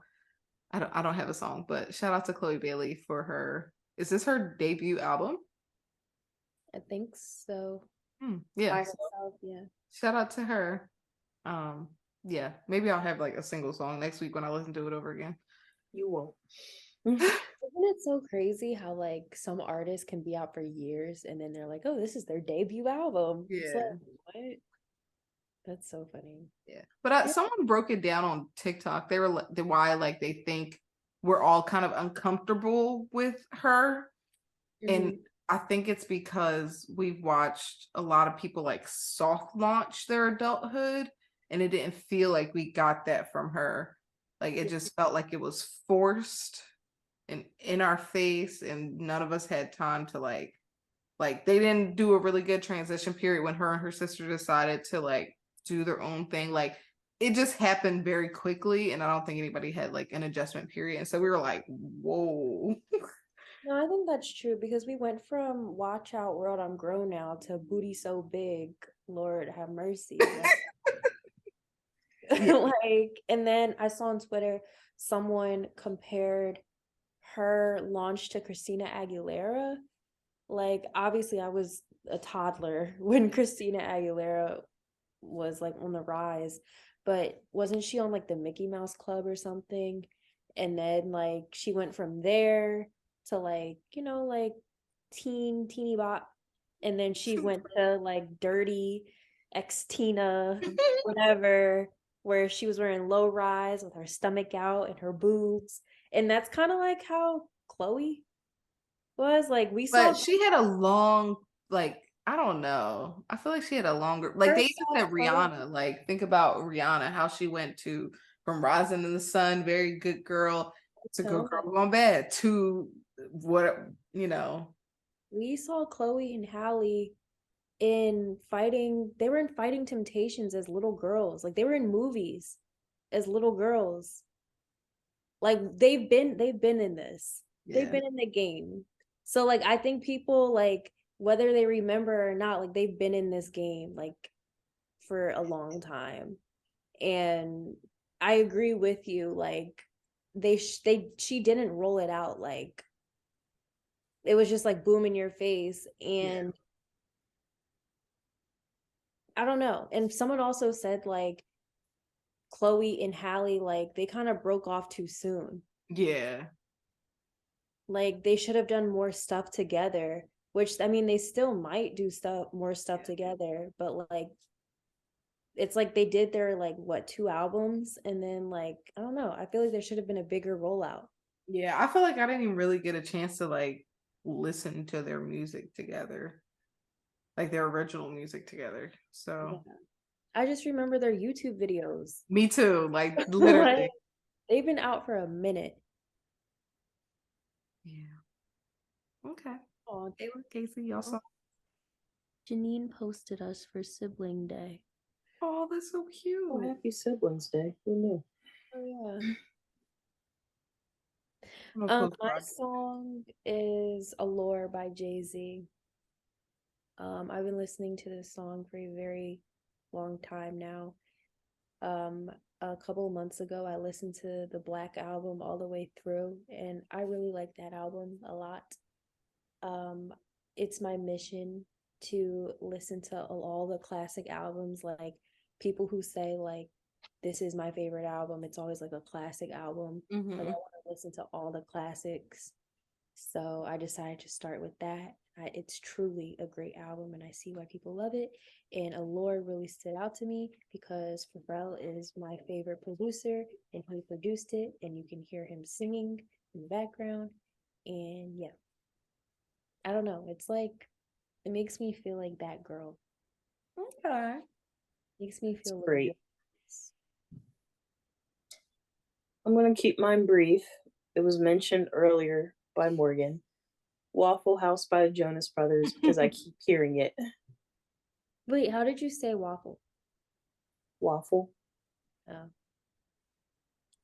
I don't have a song, but shout out to Chloe Bailey for her. Is this her debut album? I think so. Yeah. By herself, yeah. Shout out to her. Yeah, maybe I'll have like a single song next week when I listen to it over again. You won't. Isn't it so crazy how like some artists can be out for years and then they're like, oh, this is their debut album. Yeah. It's like, what? That's so funny. Yeah. But someone broke it down on TikTok. They were like, why like they think we're all kind of uncomfortable with her. And I think it's because we've watched a lot of people like soft launch their adulthood, and it didn't feel like we got that from her. Like, it just felt like it was forced and in our face, and none of us had time to like they didn't do a really good transition period when her and her sister decided to like do their own thing. Like, it just happened very quickly, and I don't think anybody had like an adjustment period. And so we were like, whoa. No, I think that's true because we went from Watch Out World, I'm Grown Now to Booty So Big, Lord have mercy. Like, and then I saw on Twitter someone compared her launch to Christina Aguilera. Like, obviously I was a toddler when Christina Aguilera was like on the rise. But wasn't she on like the Mickey Mouse Club or something? And then like she went from there to like, like teeny bop. And then she went to like Dirty X Tina, whatever, where she was wearing low rise with her stomach out and her boobs. And that's kind of like how Chloe was. Like we saw But she had a long, like, I don't know. I feel like she had a longer, like they first even saw said Chloe. Rihanna. Like, think about Rihanna, how she went to from Rising in the Sun, very good girl, to Good Girl Gone Bad, to what, We saw Chloe and Halle in fighting. They were in Fighting Temptations as little girls. Like they were in movies as little girls. Like they've been in this. They've yeah, been in the game. So like I think people like whether they remember or not, like they've been in this game like for a long time. And I agree with you. Like she didn't roll it out like it was just like boom in your face. yeah, And I don't know. And someone also said like Chloe and Halle, like they kind of broke off too soon. yeah, Like they should have done more stuff together, which I mean they still might do more stuff together, but like it's like they did their like what 2 albums and then like I don't know. I feel like there should have been a bigger rollout. yeah. I feel like I didn't even really get a chance to like listen to their music together, like their original music together. Yeah. So I just remember their YouTube videos. me too, like Like literally. they've been out for a minute. Yeah. Okay. Oh, Taylor, Casey, y'all saw. Janine posted us for sibling day. Oh, that's so Oh, cute. happy Siblings Day. Who knew? Oh yeah. I'm gonna post My mine. song is Allure by Jay-Z. I've been listening to this song for a very long time now. Um, a couple of months ago, I listened to the Black album all the way through, and I really like that album a lot. Um, it's my mission to listen to all the classic albums. Like people who say like this is my favorite album, it's always like a classic album. Like I Mhm. want to listen to all the classics. So I decided to start with that. It's truly a great album, and I see why people love it. And Allure really stood out to me because Pharrell is my favorite producer, and he produced it, and you can hear him singing in the background. And yeah, I don't know. It's like it makes me feel like that girl. Okay. Makes me It's feel great. luxurious. I'm going to keep mine brief. It was mentioned earlier by Morgan. Waffle House by the Jonas Brothers because I keep hearing it. Wait, how did you say waffle? Waffle. Oh,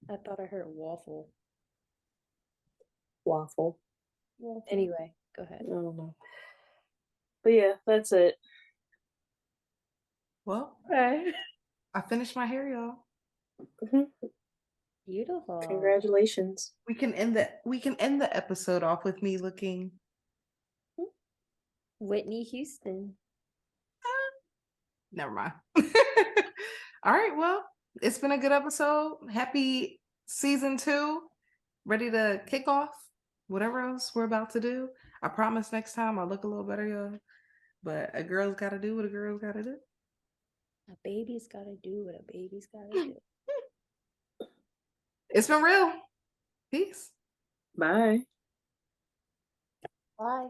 I thought I heard waffle. Waffle. Anyway, go I ahead. don't know. But yeah, that's it. Well, Okay. I finished my hair, y'all. Beautiful. Congratulations. We can end the episode off with me looking. Whitney Houston. Never mind. All right. Well, it's been a good episode. Happy season 2. Ready to kick off whatever else we're about to do. I promise next time I'll look a little better, y'all. But a girl's got to do what a girl's got to do. A baby's gotta do what a baby's gotta do. It's been real. Peace. Bye. Bye.